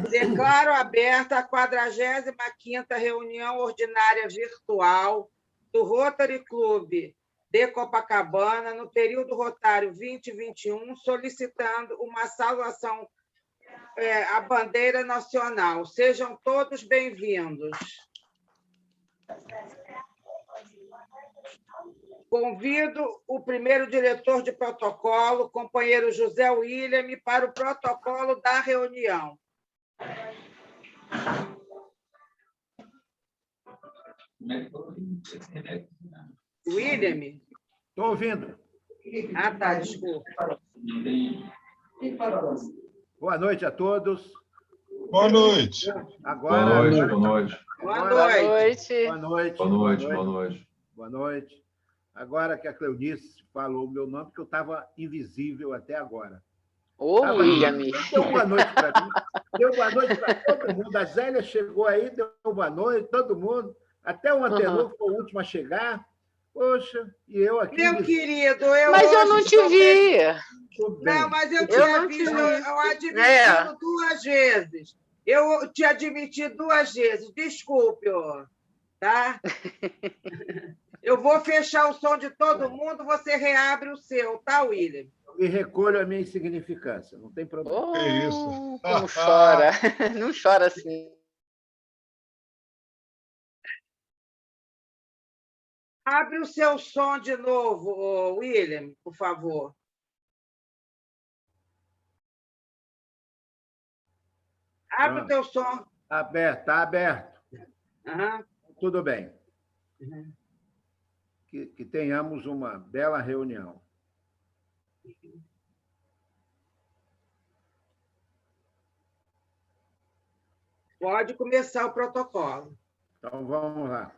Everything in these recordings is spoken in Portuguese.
Declaro aberta a 45ª reunião ordinária virtual do Rotary Club de Copacabana, no período rotário 2021, solicitando uma saudação à bandeira nacional. Sejam todos bem-vindos. Convido o primeiro diretor de protocolo, companheiro José William, para o protocolo da reunião. William? Estou ouvindo. Ah, tá, desculpa. Boa noite a todos. Boa noite. Agora, boa noite. Boa noite. Agora que a Cleonice falou o meu nome, porque eu estava invisível até agora. Ô, William! Deu boa noite para mim, deu boa noite para todo mundo. A Zélia chegou aí, deu boa noite, todo mundo. Até o Antenor foi o último a chegar. Poxa, e eu aqui... Meu querido, Mas eu não te vi. Não, mas eu tinha visto, eu admiti 2 vezes. Eu te admiti 2 vezes. Desculpe, tá? Eu vou fechar o som de todo mundo, você reabre o seu, tá, William? E recolho a minha insignificância, não tem problema. Que isso? Como chora. Não chora assim. Abre o seu som de novo, William, por favor. Abre o teu som. Está aberto. Uhum. Tudo bem. Uhum. Que tenhamos uma bela reunião. Pode começar o protocolo. Então, vamos lá.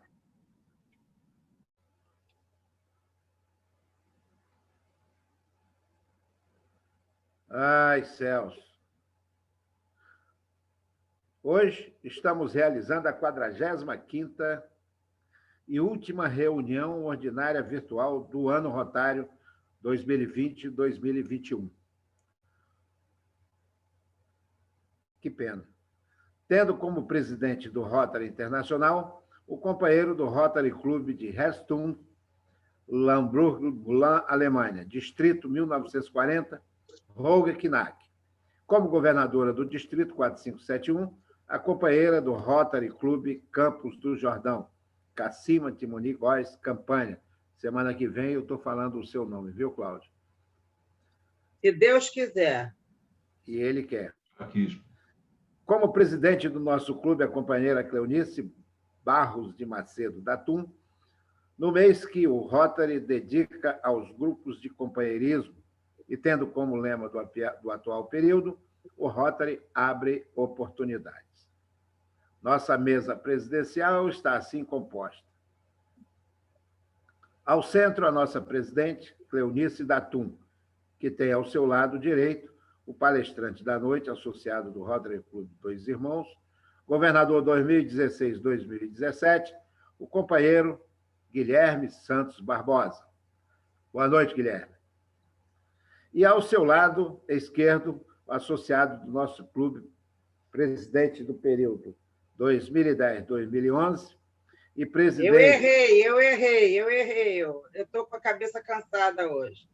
Ai, céus. Hoje estamos realizando a 45ª e última reunião ordinária virtual do ano rotário 2020-2021. Que pena. Tendo como presidente do Rotary Internacional o companheiro do Rotary Club de Hestum, Lamberg-Glan, Alemanha, distrito 1940, Holger Knack. Como governadora do distrito 4571, a companheira do Rotary Club Campos do Jordão, Cacima Timoni Góes, Campanha. Semana que vem eu estou falando o seu nome, viu, Cláudio? Se Deus quiser. E ele quer. Aqui. Como presidente do nosso clube, a companheira Cleonice Barros de Macedo da TUM, no mês que o Rotary dedica aos grupos de companheirismo e tendo como lema do atual período, o Rotary abre oportunidades. Nossa mesa presidencial está assim composta. Ao centro, a nossa presidente, Cleonice da TUM, que tem ao seu lado direito o palestrante da noite, associado do Rotary Club Dois Irmãos, governador 2016-2017, o companheiro Guilherme Santos Barbosa. Boa noite, Guilherme. E ao seu lado esquerdo, o associado do nosso clube, presidente do período 2010-2011 e presidente... Eu errei. Eu estou com a cabeça cansada hoje.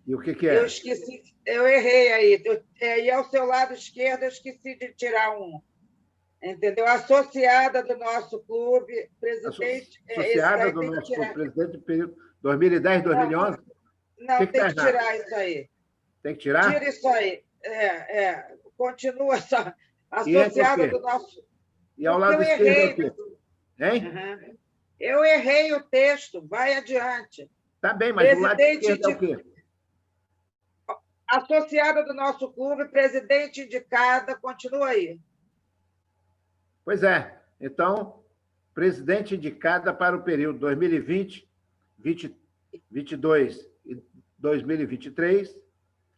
E o que é? Eu esqueci, eu errei aí. E ao seu lado esquerdo, eu esqueci de tirar um. Entendeu? Associada do nosso clube, presidente... Associada do nosso clube, presidente do período 2010-2011? Não, tem que tirar isso aí. Tem que tirar? Tira isso aí. Continua só. Associada do nosso... E ao lado esquerdo é o quê? Hein? Uhum. Eu errei o texto. Vai adiante. Tá bem, mas o lado esquerdo é o quê? Associada do nosso clube, presidente indicada, continua aí. Pois é. Então, presidente indicada para o período 2020, 2022 e 2023,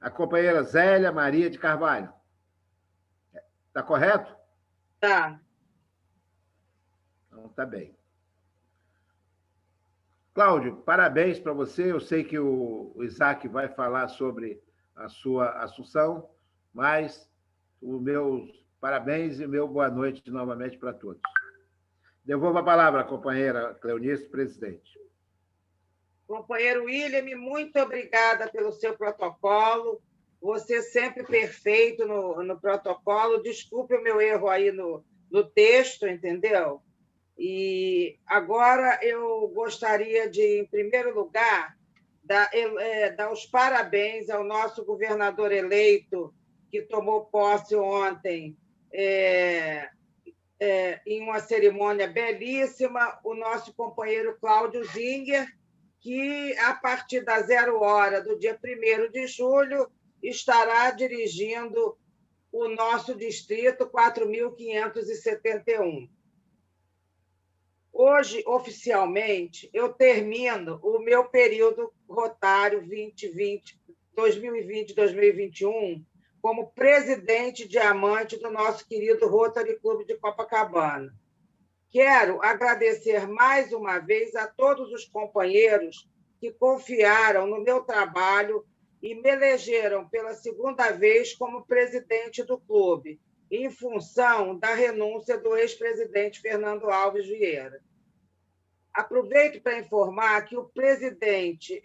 a companheira Zélia Maria de Carvalho. Está correto? Tá. Então, tá bem. Cláudio, parabéns para você. Eu sei que o Isaac vai falar sobre a sua assunção, mas os meus parabéns e meu boa noite novamente para todos. Devolvo a palavra à companheira Cleonice, presidente. Companheiro William, muito obrigada pelo seu protocolo. Você sempre perfeito no protocolo. Desculpe o meu erro aí no texto, entendeu? E agora eu gostaria de, em primeiro lugar, dar os parabéns ao nosso governador eleito, que tomou posse ontem, em uma cerimônia belíssima, o nosso companheiro Cláudio Zinger, que, a partir da 0 hora do dia 1º de julho, estará dirigindo o nosso distrito 4.571. Hoje, oficialmente, eu termino o meu período rotário 2020-2021 como presidente diamante do nosso querido Rotary Clube de Copacabana. Quero agradecer mais uma vez a todos os companheiros que confiaram no meu trabalho e me elegeram pela segunda vez como presidente do clube, em função da renúncia do ex-presidente Fernando Alves Vieira. Aproveito para informar que o presidente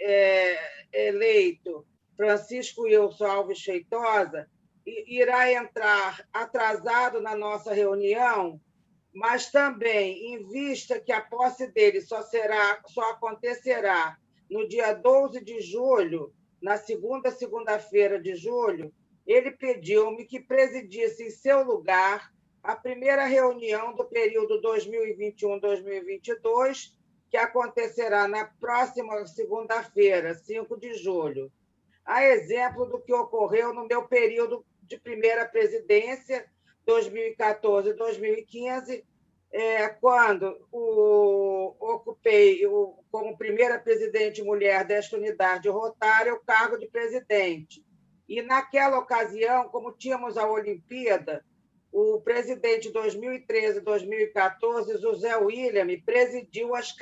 eleito, Francisco Wilson Alves Feitosa, irá entrar atrasado na nossa reunião, mas também, em vista que a posse dele só acontecerá no dia 12 de julho, na segunda-feira de julho, ele pediu-me que presidisse em seu lugar a primeira reunião do período 2021-2022, que acontecerá na próxima segunda-feira, 5 de julho. A exemplo do que ocorreu no meu período de primeira presidência, 2014-2015, quando ocupei, como primeira presidente mulher desta unidade rotária, o cargo de presidente. E, naquela ocasião, como tínhamos a Olimpíada, o presidente de 2013 e 2014, José William, presidiu as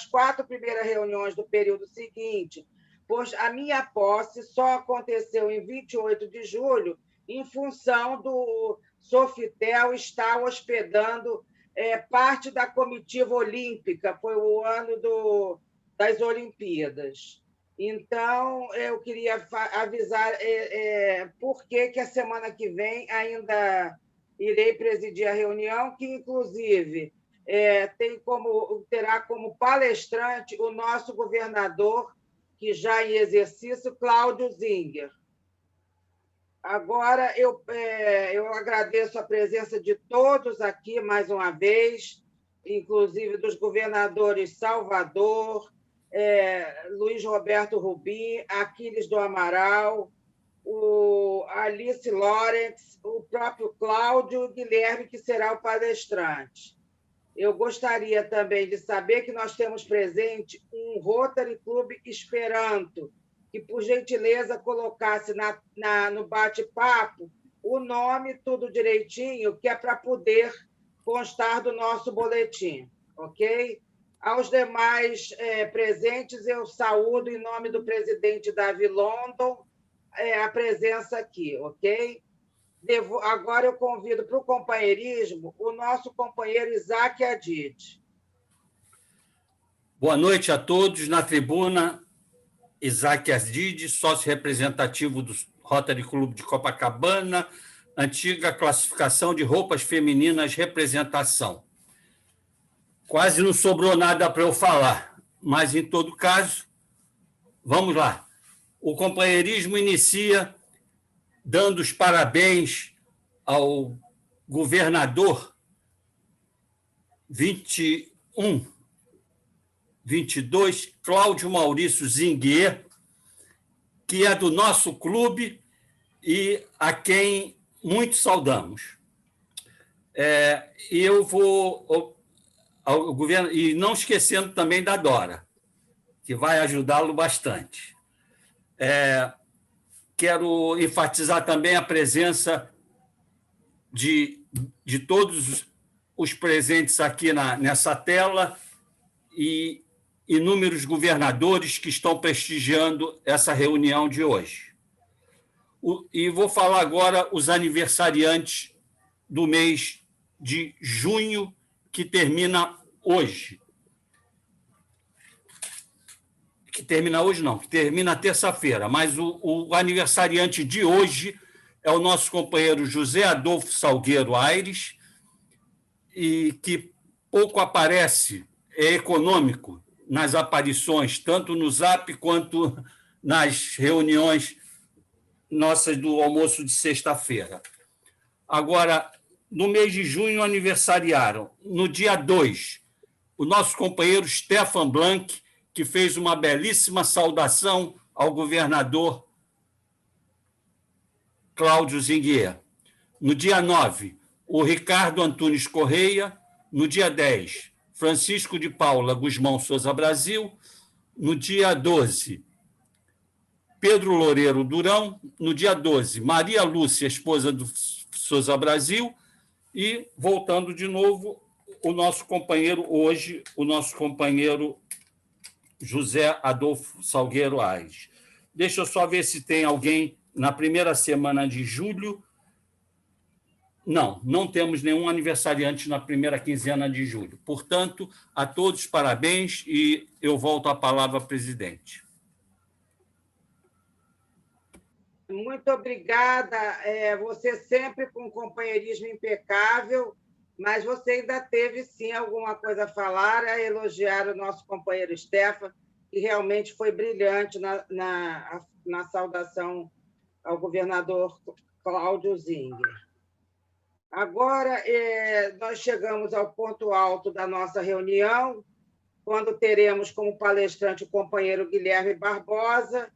4 primeiras reuniões do período seguinte, pois a minha posse só aconteceu em 28 de julho, em função do Sofitel estar hospedando parte da comitiva olímpica, foi o ano das Olimpíadas. Então, eu queria avisar por que a semana que vem ainda irei presidir a reunião, que, inclusive, terá como palestrante o nosso governador, que já em exercício, Cláudio Zinger. Agora, eu agradeço a presença de todos aqui, mais uma vez, inclusive dos governadores Salvador, Luiz Roberto Rubim, Aquiles do Amaral, o Alice Lawrence, o próprio Cláudio Guilherme, que será o palestrante. Eu gostaria também de saber que nós temos presente um Rotary Clube Esperanto, que, por gentileza, colocasse no bate-papo o nome, tudo direitinho, que é para poder constar do nosso boletim, ok? Aos demais presentes, eu saúdo, em nome do presidente Davi London, a presença aqui, ok? Agora eu convido para o companheirismo o nosso companheiro Isaac Adid. Boa noite a todos. Na tribuna, Isaac Adid, sócio representativo do Rotary Clube de Copacabana, antiga classificação de roupas femininas representação. Quase não sobrou nada para eu falar, mas, em todo caso, vamos lá. O companheirismo inicia dando os parabéns ao governador 22, Cláudio Maurício Zinguier, que é do nosso clube e a quem muito saudamos. E eu vou ao governo, e não esquecendo também da Dora, que vai ajudá-lo bastante. Quero enfatizar também a presença de todos os presentes aqui nessa tela e inúmeros governadores que estão prestigiando essa reunião de hoje. E vou falar agora os aniversariantes do mês de junho, que termina hoje. Que termina hoje, não, que termina terça-feira. Mas o aniversariante de hoje é o nosso companheiro José Adolfo Salgueiro Aires, e que pouco aparece, é econômico nas aparições, tanto no Zap quanto nas reuniões nossas do almoço de sexta-feira. Agora, no mês de junho, aniversariaram, no dia 2, o nosso companheiro Stefan Blank, que fez uma belíssima saudação ao governador Cláudio Zinguier. No dia 9, o Ricardo Antunes Correia. No dia 10, Francisco de Paula Guzmão Souza Brasil. No dia 12, Pedro Loureiro Durão. No dia 12, Maria Lúcia, esposa do Souza Brasil. E, voltando de novo, o nosso companheiro hoje, o nosso companheiro José Adolfo Salgueiro Aires. Deixa eu só ver se tem alguém na primeira semana de julho. Não temos nenhum aniversariante na primeira quinzena de julho. Portanto, a todos parabéns e eu volto a palavra ao presidente. Muito obrigada. Você sempre com um companheirismo impecável, mas você ainda teve, sim, alguma coisa a falar, a elogiar o nosso companheiro Stefan, que realmente foi brilhante na saudação ao governador Cláudio Zinguier. Agora, nós chegamos ao ponto alto da nossa reunião, quando teremos como palestrante o companheiro Guilherme Barbosa,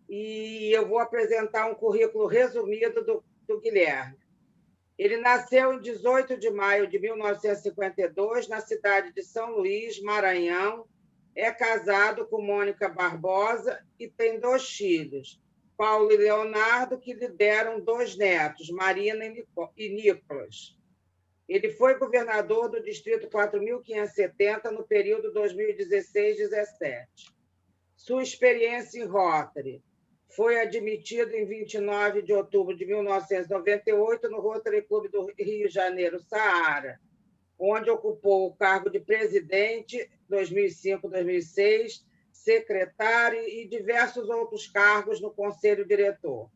e eu vou apresentar um currículo resumido do Guilherme. Ele nasceu em 18 de maio de 1952, na cidade de São Luís, Maranhão. É casado com Mônica Barbosa e tem 2 filhos, Paulo e Leonardo, que lhe deram 2 netos, Marina e Nicolas. Ele foi governador do Distrito 4.570 no período 2016-17. Sua experiência em Rotary: foi admitido em 29 de outubro de 1998 no Rotary Clube do Rio de Janeiro, Saara, onde ocupou o cargo de presidente 2005-2006, secretário e diversos outros cargos no Conselho Diretor.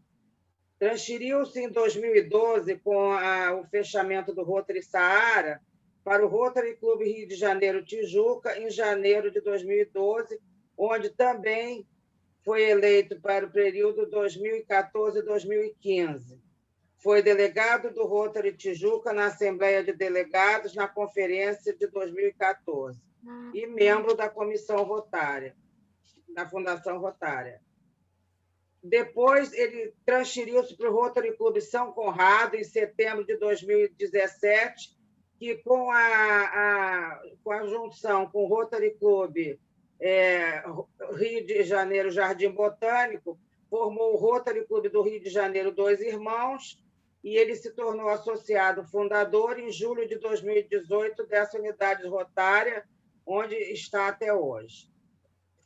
Transferiu-se em 2012, com o fechamento do Rotary Saara, para o Rotary Clube Rio de Janeiro Tijuca, em janeiro de 2012, onde também foi eleito para o período 2014-2015. Foi delegado do Rotary Tijuca na Assembleia de Delegados, na Conferência de 2014, e membro da Comissão Rotária, da Fundação Rotária. Depois, ele transferiu-se para o Rotary Clube São Conrado, em setembro de 2017, que, com a junção com o Rotary Clube Rio de Janeiro Jardim Botânico, formou o Rotary Clube do Rio de Janeiro Dois Irmãos, e ele se tornou associado fundador em julho de 2018 dessa unidade rotária, onde está até hoje.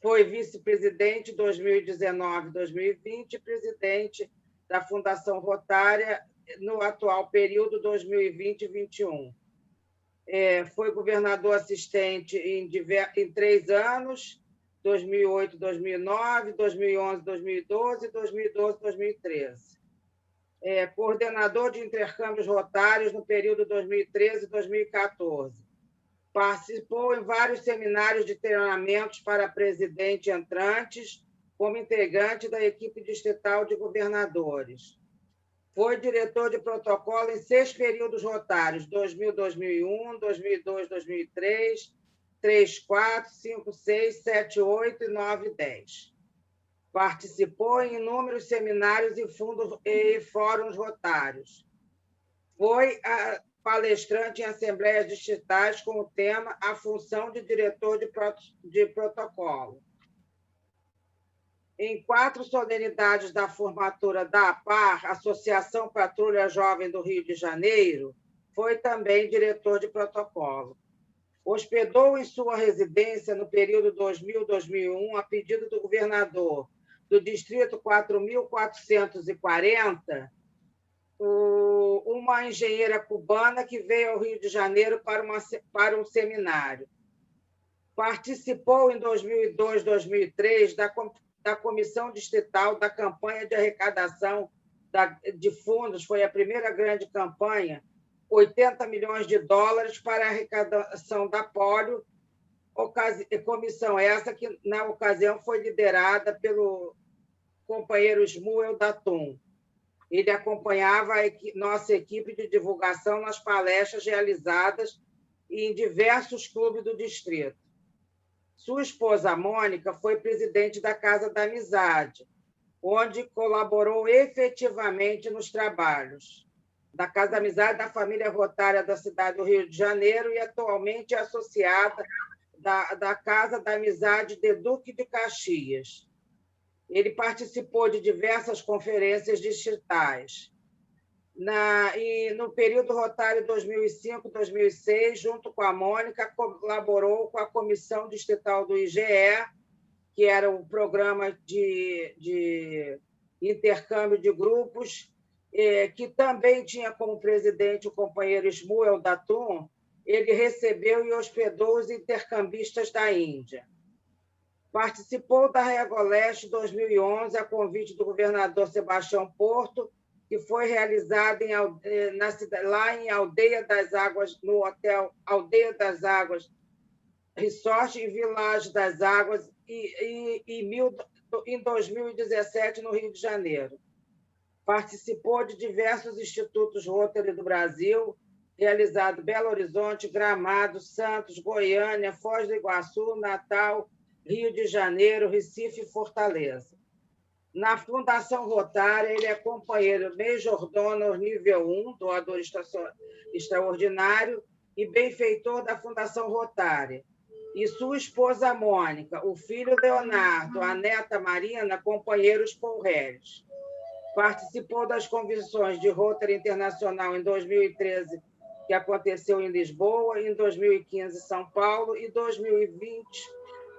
Foi vice-presidente 2019-2020 e presidente da Fundação Rotária no atual período 2020-21. Foi governador assistente em 3 anos, 2008-2009, 2011-2012 e 2012-2013. Coordenador de intercâmbios rotários no período 2013-2014. Participou em vários seminários de treinamentos para presidente entrantes, como integrante da equipe distrital de governadores. Foi diretor de protocolo em 6 períodos rotários, 2000-2001, 2002-2003, 3, 4, 5, 6, 7, 8 e 9 e 10. Participou em inúmeros seminários e fóruns rotários. Foi palestrante em assembleias distritais com o tema A Função de Diretor de Protocolo. Em 4 solenidades da formatura da APAR, Associação Patrulha Jovem do Rio de Janeiro, foi também diretor de protocolo. Hospedou em sua residência no período 2000-2001, a pedido do governador do Distrito 4.440, uma engenheira cubana que veio ao Rio de Janeiro para um seminário. Participou em 2002, 2003 da Comissão Distrital da campanha de arrecadação de fundos, foi a primeira grande campanha, 80 milhões de dólares para a arrecadação da polio, comissão essa que, na ocasião, foi liderada pelo companheiro Shmuel Datum. Ele acompanhava nossa equipe de divulgação nas palestras realizadas em diversos clubes do distrito. Sua esposa, Mônica, foi presidente da Casa da Amizade, onde colaborou efetivamente nos trabalhos da Casa da Amizade da família Rotária da cidade do Rio de Janeiro e atualmente é associada da Casa da Amizade de Duque de Caxias. Ele participou de diversas conferências distritais. No período Rotário 2005-2006, junto com a Mônica, colaborou com a Comissão Distrital do IGE, que era o programa de intercâmbio de grupos, que também tinha como presidente o companheiro Shmuel Datum. Ele recebeu e hospedou os intercambistas da Índia. Participou da Regoleste 2011, a convite do governador Sebastião Porto, que foi realizada lá em Aldeia das Águas, no hotel Aldeia das Águas, Resort e Village das Águas, em 2017, no Rio de Janeiro. Participou de diversos institutos Rotary do Brasil, realizado em Belo Horizonte, Gramado, Santos, Goiânia, Foz do Iguaçu, Natal, Rio de Janeiro, Recife e Fortaleza. Na Fundação Rotária, ele é companheiro Major Donor nível 1, doador extraordinário, e benfeitor da Fundação Rotária. E sua esposa, Mônica, o filho Leonardo, a neta Marina, companheiros Paul-Réis. Participou das convenções de Rotary Internacional em 2013, que aconteceu em Lisboa, em 2015, em São Paulo, e 2020,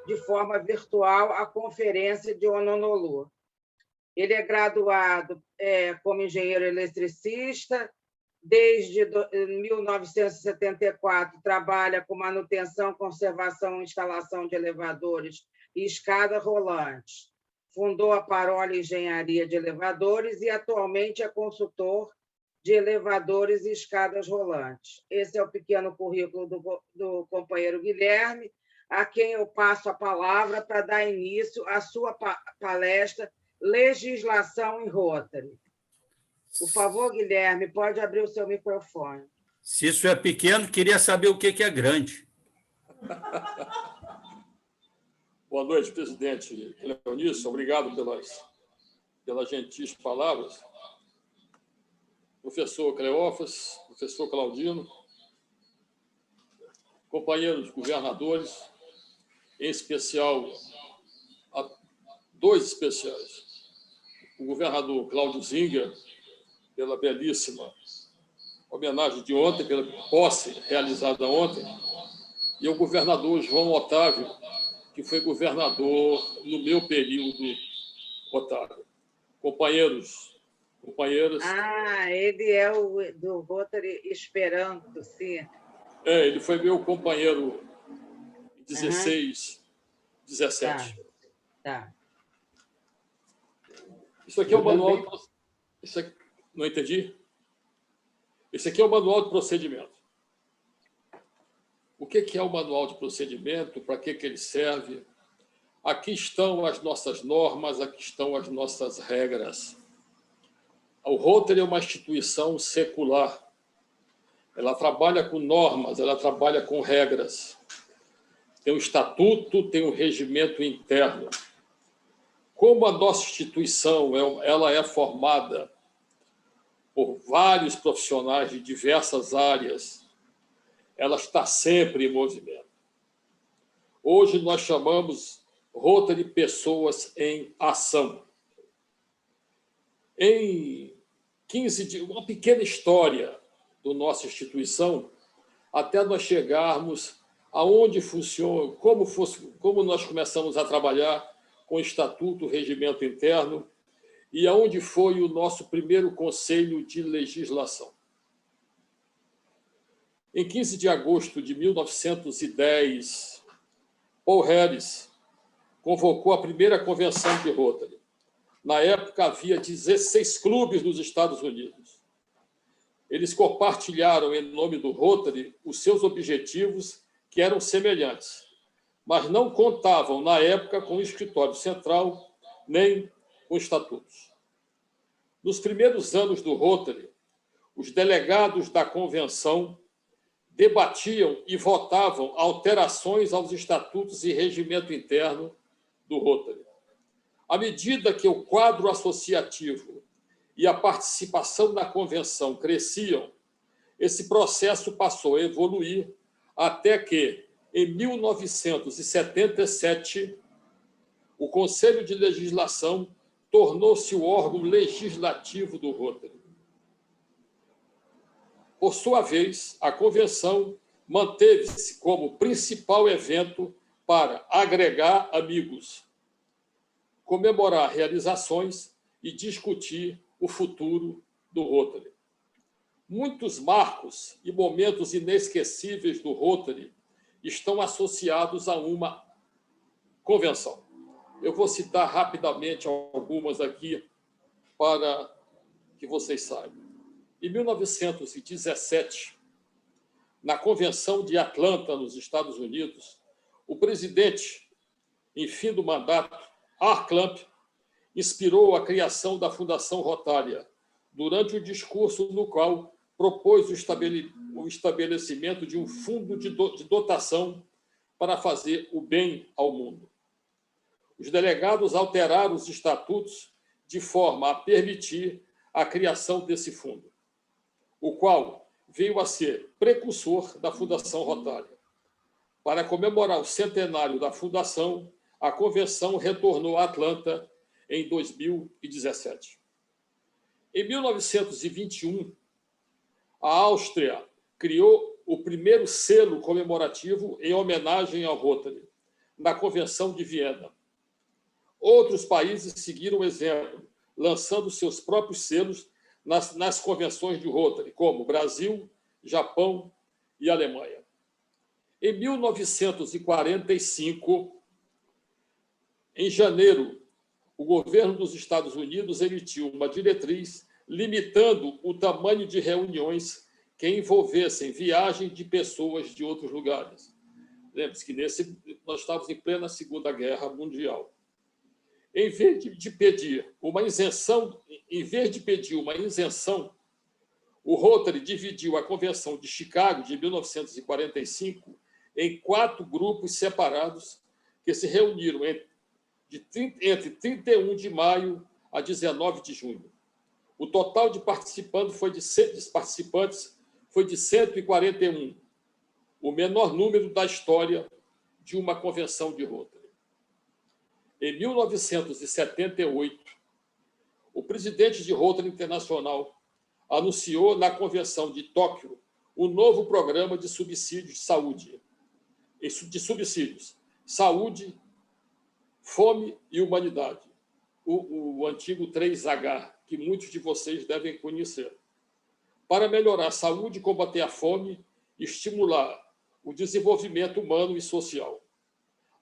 de forma virtual, a Conferência de Honolulu. Ele é graduado como engenheiro eletricista, desde 1974 trabalha com manutenção, conservação e instalação de elevadores e escadas rolantes. Fundou a Paroli Engenharia de Elevadores e atualmente é consultor de elevadores e escadas rolantes. Esse é o pequeno currículo do companheiro Guilherme, a quem eu passo a palavra para dar início à sua palestra Legislação em Rotary. Por favor, Guilherme, pode abrir o seu microfone. Se isso é pequeno, queria saber o que é grande. Boa noite, presidente Cleonice. Obrigado pelas gentis palavras. Professor Cleófas, professor Claudino, companheiros governadores, em especial, dois especiais. O governador Cláudio Zinger, pela belíssima homenagem de ontem, pela posse realizada ontem, e o governador João Otávio, que foi governador no meu período, Otávio. Companheiras. Ele é o do Rotary Esperanto, sim. Ele foi meu companheiro em 16, 17. Tá. Isso aqui é o manual... Não entendi? Esse aqui é o manual de procedimento. O que é o manual de procedimento? Para que ele serve? Aqui estão as nossas normas, aqui estão as nossas regras. O Rotary é uma instituição secular. Ela trabalha com normas, ela trabalha com regras. Tem um estatuto, tem um regimento interno. Como a nossa instituição ela é formada por vários profissionais de diversas áreas, ela está sempre em movimento. Hoje nós chamamos Rotary Pessoas em Ação. Em 15 dias, uma pequena história da nossa instituição, até nós chegarmos aonde funciona, como nós começamos a trabalhar, com estatuto, regimento interno, e aonde foi o nosso primeiro Conselho de Legislação. Em 15 de agosto de 1910, Paul Harris convocou a primeira convenção de Rotary. Na época, havia 16 clubes nos Estados Unidos. Eles compartilharam, em nome do Rotary, os seus objetivos, que eram semelhantes, mas não contavam, na época, com o escritório central, nem com estatutos. Nos primeiros anos do Rotary, os delegados da convenção debatiam e votavam alterações aos estatutos e regimento interno do Rotary. À medida que o quadro associativo e a participação na convenção cresciam, esse processo passou a evoluir até que, em 1977, o Conselho de Legislação tornou-se o órgão legislativo do Rotary. Por sua vez, a convenção manteve-se como principal evento para agregar amigos, comemorar realizações e discutir o futuro do Rotary. Muitos marcos e momentos inesquecíveis do Rotary estão associados a uma convenção. Eu vou citar rapidamente algumas aqui para que vocês saibam. Em 1917, na Convenção de Atlanta, nos Estados Unidos, o presidente, em fim do mandato, R. Clump, inspirou a criação da Fundação Rotária, durante o discurso no qual propôs o estabelecimento de um fundo de dotação para fazer o bem ao mundo. Os delegados alteraram os estatutos de forma a permitir a criação desse fundo, o qual veio a ser precursor da Fundação Rotária. Para comemorar o centenário da fundação, a convenção retornou a Atlanta em 2017. Em 1921, a Áustria criou o primeiro selo comemorativo em homenagem ao Rotary, na Convenção de Viena. Outros países seguiram o exemplo, lançando seus próprios selos nas convenções de Rotary, como Brasil, Japão e Alemanha. Em 1945, em janeiro, o governo dos Estados Unidos emitiu uma diretriz limitando o tamanho de reuniões que envolvessem viagem de pessoas de outros lugares. Lembre-se que nós estávamos em plena Segunda Guerra Mundial. Em vez de pedir uma isenção, o Rotary dividiu a Convenção de Chicago, de 1945, em 4 grupos separados que se reuniram entre 31 de maio a 19 de junho. O total de participantes foi de 141, o menor número da história de uma convenção de Rotary. Em 1978, o presidente de Rotary Internacional anunciou na Convenção de Tóquio o novo programa de subsídios de saúde. Saúde, fome e humanidade. O antigo 3H, que muitos de vocês devem conhecer. Para melhorar a saúde e combater a fome, estimular o desenvolvimento humano e social.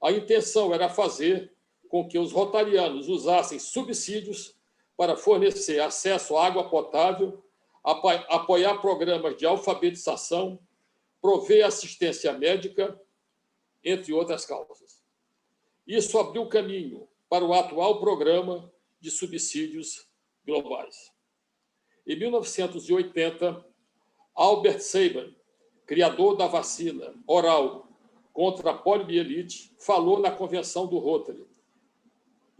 A intenção era fazer com que os rotarianos usassem subsídios para fornecer acesso à água potável, apoiar programas de alfabetização, prover assistência médica, entre outras causas. Isso abriu caminho para o atual programa de subsídios globais. Em 1980, Albert Sabin, criador da vacina oral contra a poliomielite, falou na Convenção do Rotary,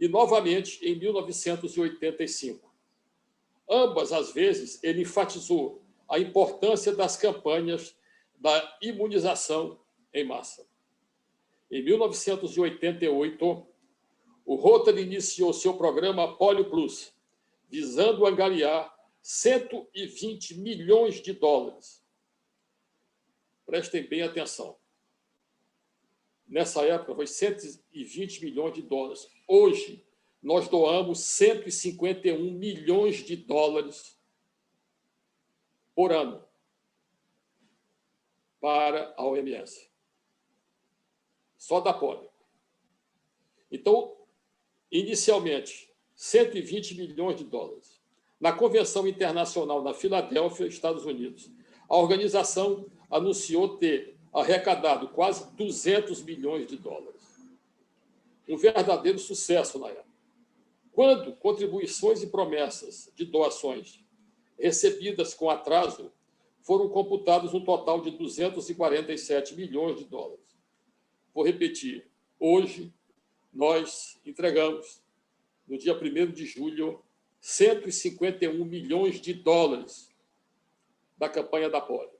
e novamente em 1985. Ambas as vezes, ele enfatizou a importância das campanhas da imunização em massa. Em 1988, o Rotary iniciou seu programa Polio Plus, visando angariar 120 milhões de dólares. Prestem bem atenção. Nessa época, foi 120 milhões de dólares. Hoje, nós doamos 151 milhões de dólares por ano para a OMS. Só da polio. Então, inicialmente, 120 milhões de dólares. Na Convenção Internacional na Filadélfia, Estados Unidos, a organização anunciou ter arrecadado quase 200 milhões de dólares. Um verdadeiro sucesso na época. Quando contribuições e promessas de doações recebidas com atraso foram computados um total de 247 milhões de dólares. Vou repetir. Hoje, nós entregamos, no dia 1º de julho, 151 milhões de dólares da campanha da polio.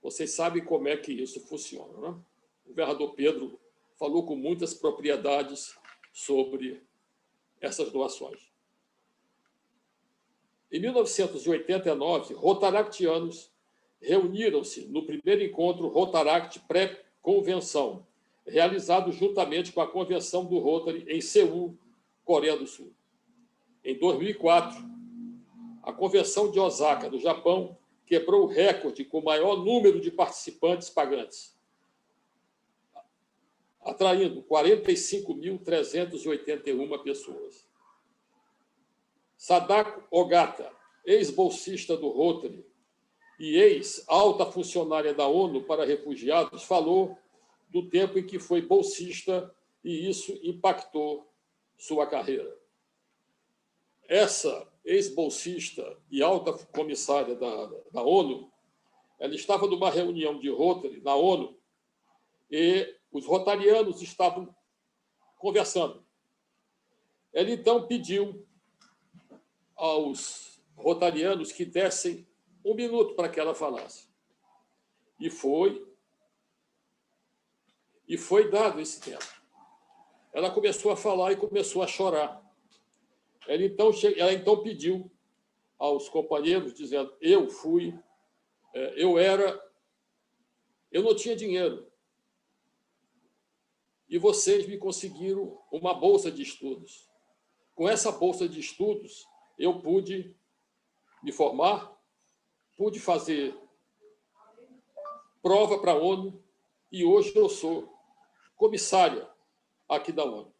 Vocês sabem como é que isso funciona, né? O governador Pedro falou com muitas propriedades sobre essas doações. Em 1989, rotaractianos reuniram-se no primeiro encontro Rotaract pré-convenção, realizado juntamente com a Convenção do Rotary em Seul, Coreia do Sul. Em 2004, a Convenção de Osaka, do Japão, quebrou o recorde com o maior número de participantes pagantes, atraindo 45.381 pessoas. Sadako Ogata, ex-bolsista do Rotary e ex-alta funcionária da ONU para refugiados, falou do tempo em que foi bolsista e isso impactou sua carreira. Essa ex-bolsista e alta comissária da ONU, ela estava numa reunião de Rotary na ONU e os rotarianos estavam conversando. Ela, então, pediu aos rotarianos que dessem 1 minuto para que ela falasse. E foi dado esse tempo. Ela começou a falar e começou a chorar. Ela então pediu aos companheiros, dizendo, eu não tinha dinheiro. E vocês me conseguiram uma bolsa de estudos. Com essa bolsa de estudos, eu pude me formar, pude fazer prova para a ONU e hoje eu sou comissária aqui da ONU.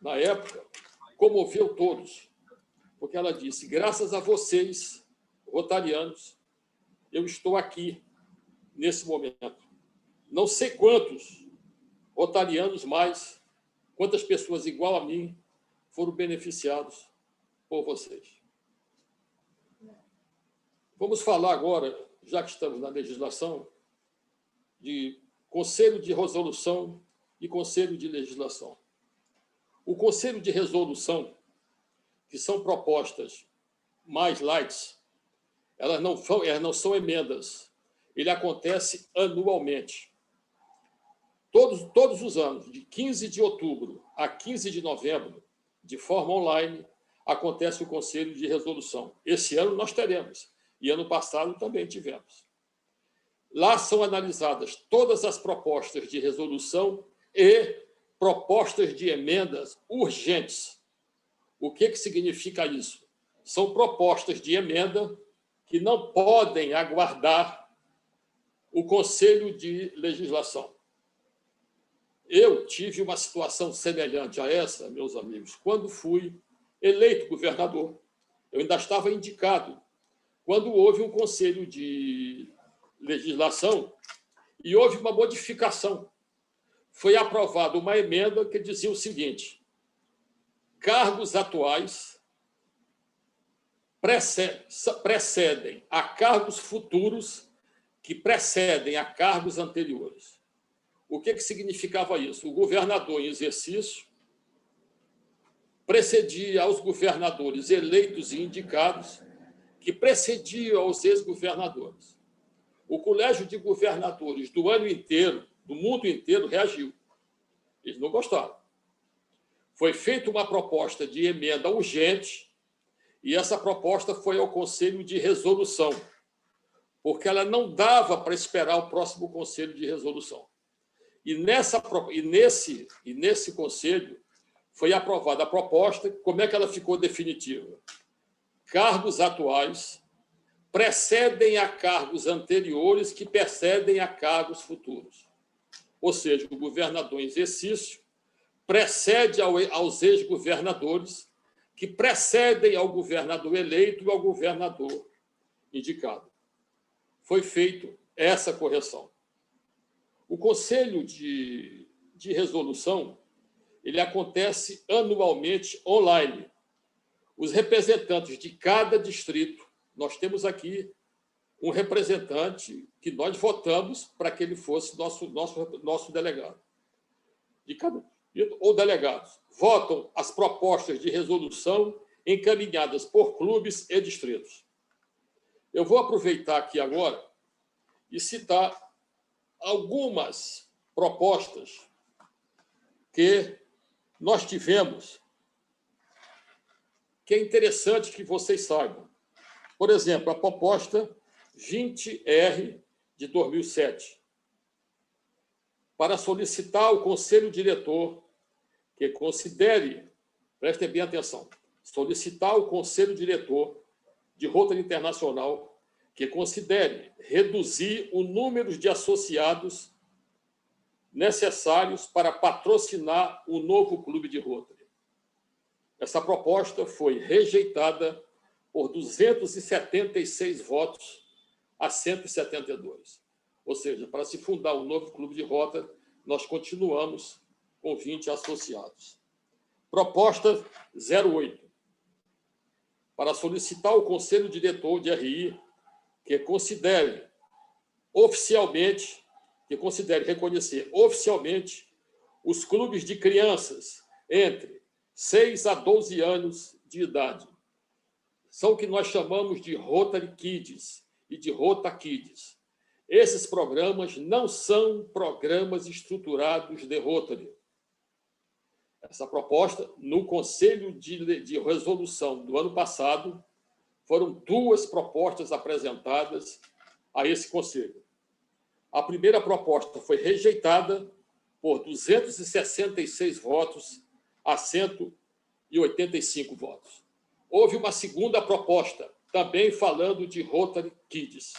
Na época, comoveu todos, porque ela disse, graças a vocês, rotarianos, eu estou aqui nesse momento. Não sei quantos rotarianos mais, quantas pessoas igual a mim foram beneficiados por vocês. Vamos falar agora, já que estamos na legislação, de Conselho de Resolução e Conselho de Legislação. O Conselho de Resolução, que são propostas mais light, elas não são emendas. Ele acontece anualmente. Todos os anos, de 15 de outubro a 15 de novembro, de forma online, acontece o Conselho de Resolução. Esse ano nós teremos, e ano passado também tivemos. Lá são analisadas todas as propostas de resolução e propostas de emendas urgentes. O que significa isso? São propostas de emenda que não podem aguardar o Conselho de Legislação. Eu tive uma situação semelhante a essa, meus amigos, quando fui eleito governador. Eu ainda estava indicado, quando houve um Conselho de Legislação e houve uma modificação. Foi aprovada uma emenda que dizia o seguinte: cargos atuais precedem a cargos futuros que precedem a cargos anteriores. O que significava isso? O governador em exercício precedia aos governadores eleitos e indicados, que precediam aos ex-governadores. O Colégio de Governadores do ano inteiro, do mundo inteiro, reagiu. Eles não gostaram. Foi feita uma proposta de emenda urgente e essa proposta foi ao Conselho de Resolução. porque ela não dava para esperar o próximo Conselho de Resolução. E nesse Conselho foi aprovada a proposta. Como é que ela ficou definitiva? Cargos atuais precedem a cargos anteriores que precedem a cargos futuros. Ou seja, o governador em exercício precede aos ex-governadores, que precedem ao governador eleito e ao governador indicado. Foi feita essa correção. O Conselho de Resolução ele acontece anualmente online. Os representantes de cada distrito, nós temos aqui um representante que nós votamos para que ele fosse nosso delegado. De cada ou delegados, votam as propostas de resolução encaminhadas por clubes e distritos. Eu vou aproveitar aqui agora e citar algumas propostas que nós tivemos, que é interessante que vocês saibam. Por exemplo, a proposta 20R de 2007, para solicitar ao Conselho Diretor que considere, prestem bem atenção, solicitar ao Conselho Diretor de Rotary Internacional que considere reduzir o número de associados necessários para patrocinar o novo clube de Rotary. Essa proposta foi rejeitada por 276 votos a 172. Ou seja, para se fundar um novo clube de Rotary, nós continuamos com 20 associados. Proposta 08. Para solicitar ao Conselho Diretor de RI que considere reconhecer oficialmente os clubes de crianças entre 6 a 12 anos de idade. São o que nós chamamos de Rotary Kids e de Rota Kids. Esses programas não são programas estruturados de Rotary. Essa proposta, no Conselho de Resolução do ano passado, foram 2 propostas apresentadas a esse Conselho. A primeira proposta foi rejeitada por 266 votos a 185 votos. Houve uma segunda proposta, também falando de Rotary Kids,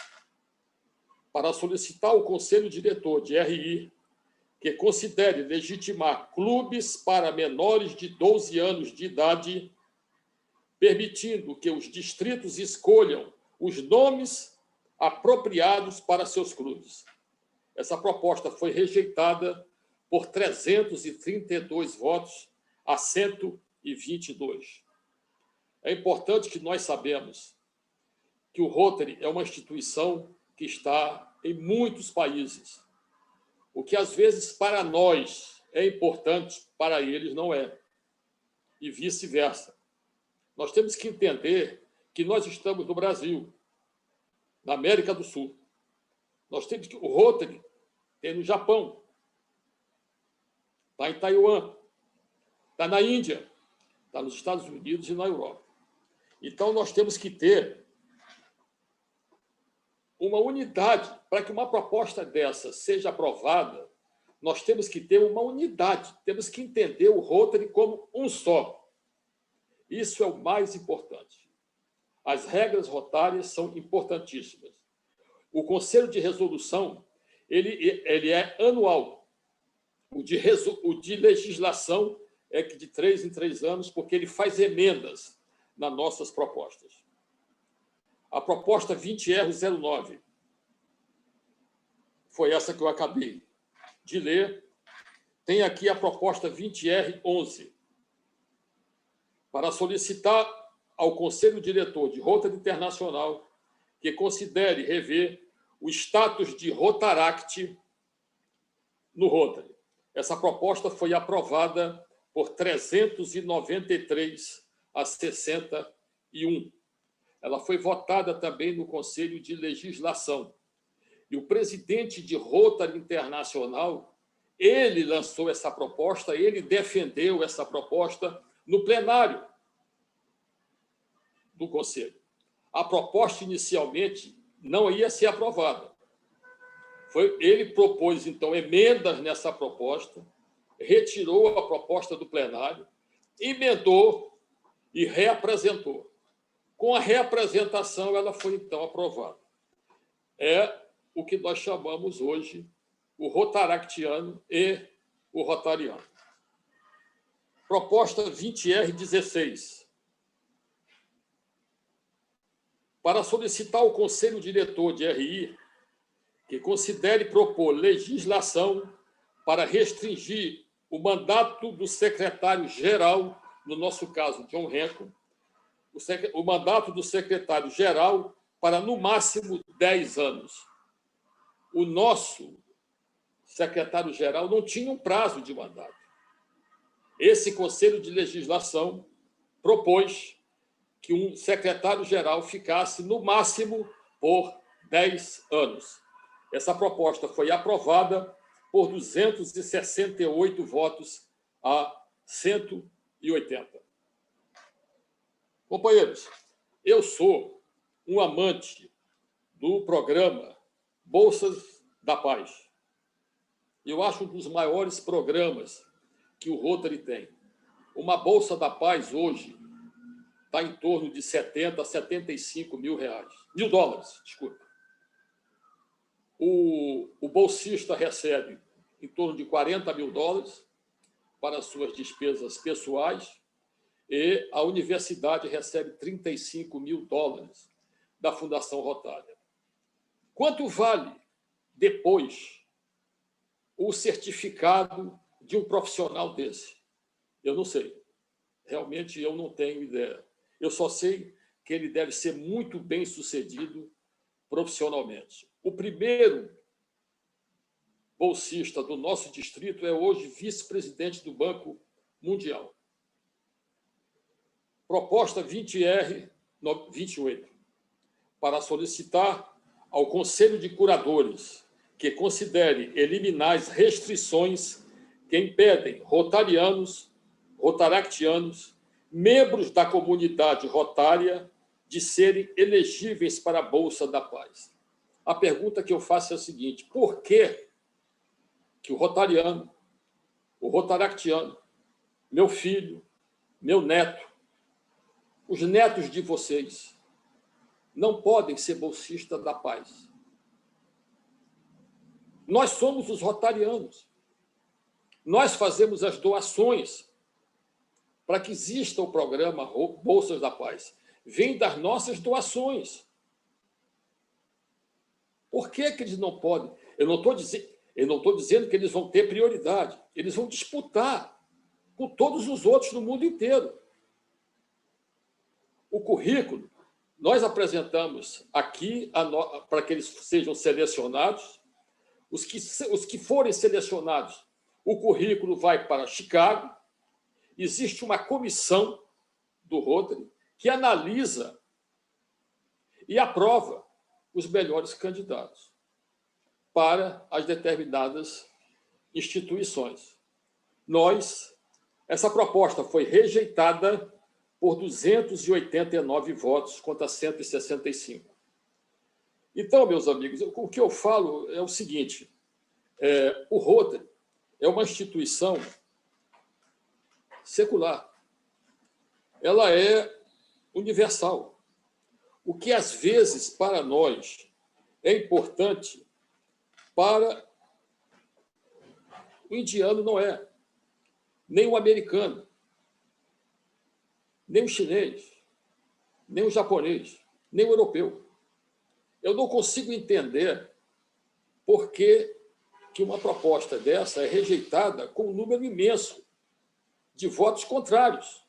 para solicitar ao Conselho Diretor de RI que considere legitimar clubes para menores de 12 anos de idade, permitindo que os distritos escolham os nomes apropriados para seus clubes. Essa proposta foi rejeitada por 332 votos a 122. É importante que nós sabemos que o Rotary é uma instituição que está em muitos países. O que, às vezes, para nós é importante, para eles não é. E vice-versa. Nós temos que entender que nós estamos no Brasil, na América do Sul. Nós temos que o Rotary tem no Japão, está em Taiwan, está na Índia, está nos Estados Unidos e na Europa. Então, nós temos que ter uma unidade. Para que uma proposta dessa seja aprovada, nós temos que ter uma unidade, temos que entender o Rotary como um só. Isso é o mais importante. As regras rotárias são importantíssimas. O Conselho de Resolução ele é anual. O de legislação é que de 3 em 3 anos, porque ele faz emendas nas nossas propostas. A proposta 20R09 foi essa que eu acabei de ler. Tem aqui a proposta 20R11, para solicitar ao Conselho Diretor de Rotary Internacional que considere rever o status de Rotaract no Rotary. Essa proposta foi aprovada por 393 a 61. Ela foi votada também no Conselho de Legislação. E o presidente de Rotary Internacional, ele lançou essa proposta, ele defendeu essa proposta no plenário do Conselho. A proposta, inicialmente, não ia ser aprovada. Ele propôs, então, emendas nessa proposta, retirou a proposta do plenário, emendou e reapresentou. Com a reapresentação, ela foi, então, aprovada. É o que nós chamamos hoje o rotaractiano e o rotariano. Proposta 20R-16. Para solicitar ao Conselho Diretor de RI que considere propor legislação para restringir o mandato do secretário-geral, no nosso caso, John Hancock, o mandato do secretário-geral para, no máximo, 10 anos. O nosso secretário-geral não tinha um prazo de mandato. Esse Conselho de Legislação propôs que um secretário-geral ficasse, no máximo, por 10 anos. Essa proposta foi aprovada por 268 votos a 180. Companheiros, eu sou um amante do programa Bolsas da Paz. Eu acho um dos maiores programas que o Rotary tem. Uma Bolsa da Paz, hoje, está em torno de 70 a 75 mil reais. $1.000, desculpa. O bolsista recebe em torno de $40 mil para suas despesas pessoais e a universidade recebe $35 mil da Fundação Rotária. Quanto vale, depois, o certificado de um profissional desse? Eu não sei. Realmente, eu não tenho ideia. Eu só sei que ele deve ser muito bem-sucedido profissionalmente. O primeiro bolsista do nosso distrito é hoje vice-presidente do Banco Mundial. Proposta 20R-28, para solicitar ao Conselho de Curadores que considere eliminar as restrições que impedem rotarianos, rotaractianos, membros da comunidade rotária de serem elegíveis para a Bolsa da Paz. A pergunta que eu faço é a seguinte: por que o rotariano, o rotaractiano, meu filho, meu neto, os netos de vocês, não podem ser bolsistas da paz? Nós somos os rotarianos. Nós fazemos as doações para que exista o programa Bolsas da Paz. Vem das nossas doações. Por que eles não podem? Eu não estou dizendo que eles vão ter prioridade. Eles vão disputar com todos os outros no mundo inteiro. O currículo, nós apresentamos aqui para que eles sejam selecionados. Os que forem selecionados, o currículo vai para Chicago. Existe uma comissão do Rotary que analisa e aprova os melhores candidatos para as determinadas instituições. Essa proposta foi rejeitada por 289 votos contra 165. Então, meus amigos, o que eu falo é o seguinte: o Rotary é uma instituição secular. Ela é universal. O que, às vezes, para nós é importante, para o indiano não é, nem o americano, nem o chinês, nem o japonês, nem o europeu. Eu não consigo entender por que uma proposta dessa é rejeitada com um número imenso de votos contrários.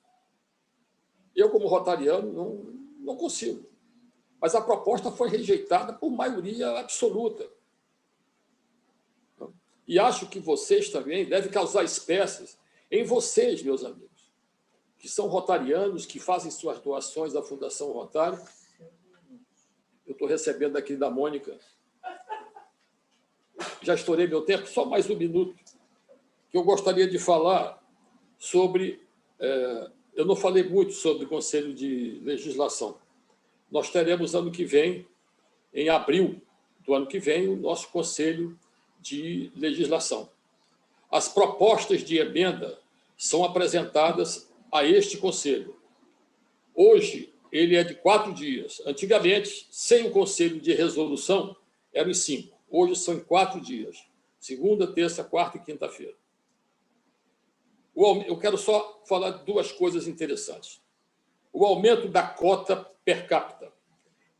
Eu, como rotariano, não consigo. Mas a proposta foi rejeitada por maioria absoluta. E acho que vocês também devem causar espécies em vocês, meus amigos, que são rotarianos, que fazem suas doações à Fundação Rotária. Eu estou recebendo aqui da Mônica. Já estourei meu tempo, só mais um minuto, que eu gostaria de falar sobre... eu não falei muito sobre o Conselho de Legislação. Nós teremos, ano que vem, em abril do ano que vem, o nosso Conselho de Legislação. As propostas de emenda são apresentadas a este Conselho. Hoje, ele é de 4 dias. Antigamente, sem o Conselho de Resolução, eram 5. Hoje são em 4 dias. Segunda, terça, quarta e quinta-feira. Eu quero só falar de 2 coisas interessantes. O aumento da cota per capita.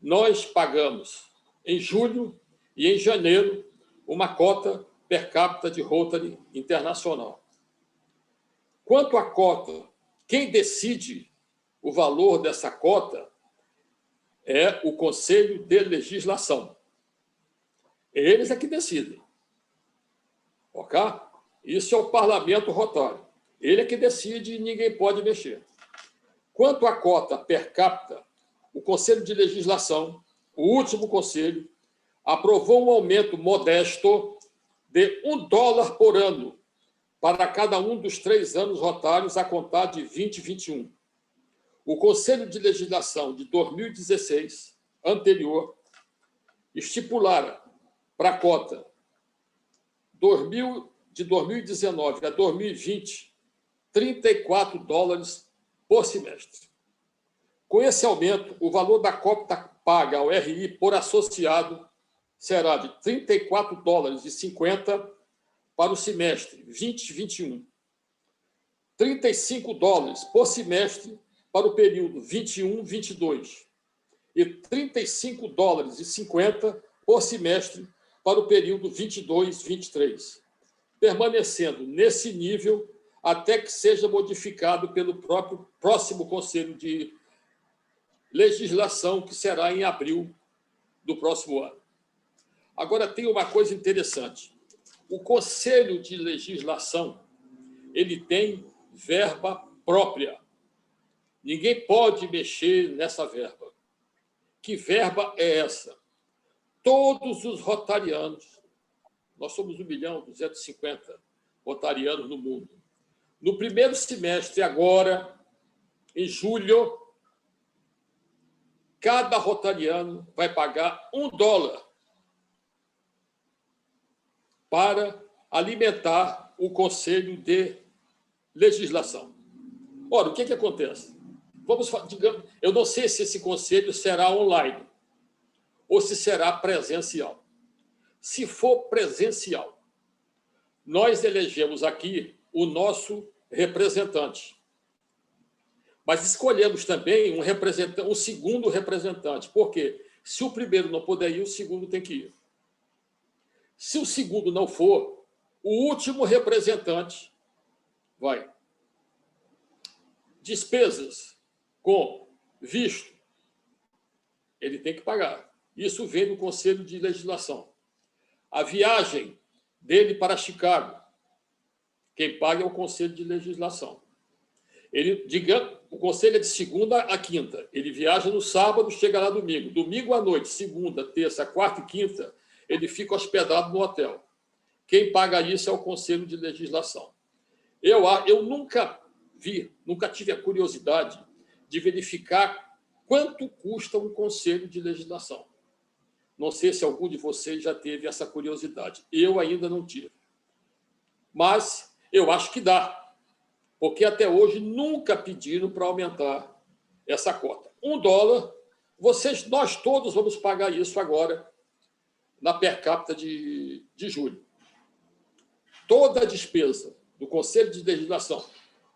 Nós pagamos, em julho e em janeiro, uma cota per capita de Rotary Internacional. Quanto à cota, quem decide o valor dessa cota é o Conselho de Legislação. Eles é que decidem. Ok? Isso é o Parlamento Rotário. Ele é que decide e ninguém pode mexer. Quanto à cota per capita, o Conselho de Legislação, o último conselho, aprovou um aumento modesto de $1 por ano para cada um dos 3 anos rotários a contar de 2021. O Conselho de Legislação de 2016, anterior, estipulara para a cota de 2019 a 2020, $34 por semestre. Com esse aumento, o valor da cota paga ao RI por associado será de $34,50 para o semestre 2021, $35 por semestre para o período 21-22 e $35,50 por semestre para o período 22-23, permanecendo nesse nível até que seja modificado pelo próximo Conselho de Legislação, que será em abril do próximo ano. Agora, tem uma coisa interessante. O Conselho de Legislação ele tem verba própria. Ninguém pode mexer nessa verba. Que verba é essa? Todos os rotarianos, nós somos 1.250.000 rotarianos no mundo. No primeiro semestre, agora, em julho, cada rotariano vai pagar $1 para alimentar o Conselho de Legislação. Ora, o que acontece? Digamos, eu não sei se esse conselho será online ou se será presencial. Se for presencial, nós elegemos aqui o nosso representante. Mas escolhemos também um segundo representante. Por quê? Se o primeiro não puder ir, o segundo tem que ir. Se o segundo não for, o último representante vai. Despesas com visto, ele tem que pagar. Isso vem do Conselho de Legislação. A viagem dele para Chicago, quem paga é o Conselho de Legislação. O conselho é de segunda a quinta. Ele viaja no sábado, chega lá domingo. Domingo à noite, segunda, terça, quarta e quinta, ele fica hospedado no hotel. Quem paga isso é o Conselho de Legislação. Eu nunca tive a curiosidade de verificar quanto custa um Conselho de Legislação. Não sei se algum de vocês já teve essa curiosidade. Eu ainda não tive. Mas eu acho que dá. Porque até hoje nunca pediram para aumentar essa cota. $1, nós todos vamos pagar isso agora na per capita de julho. Toda a despesa do Conselho de Legislação,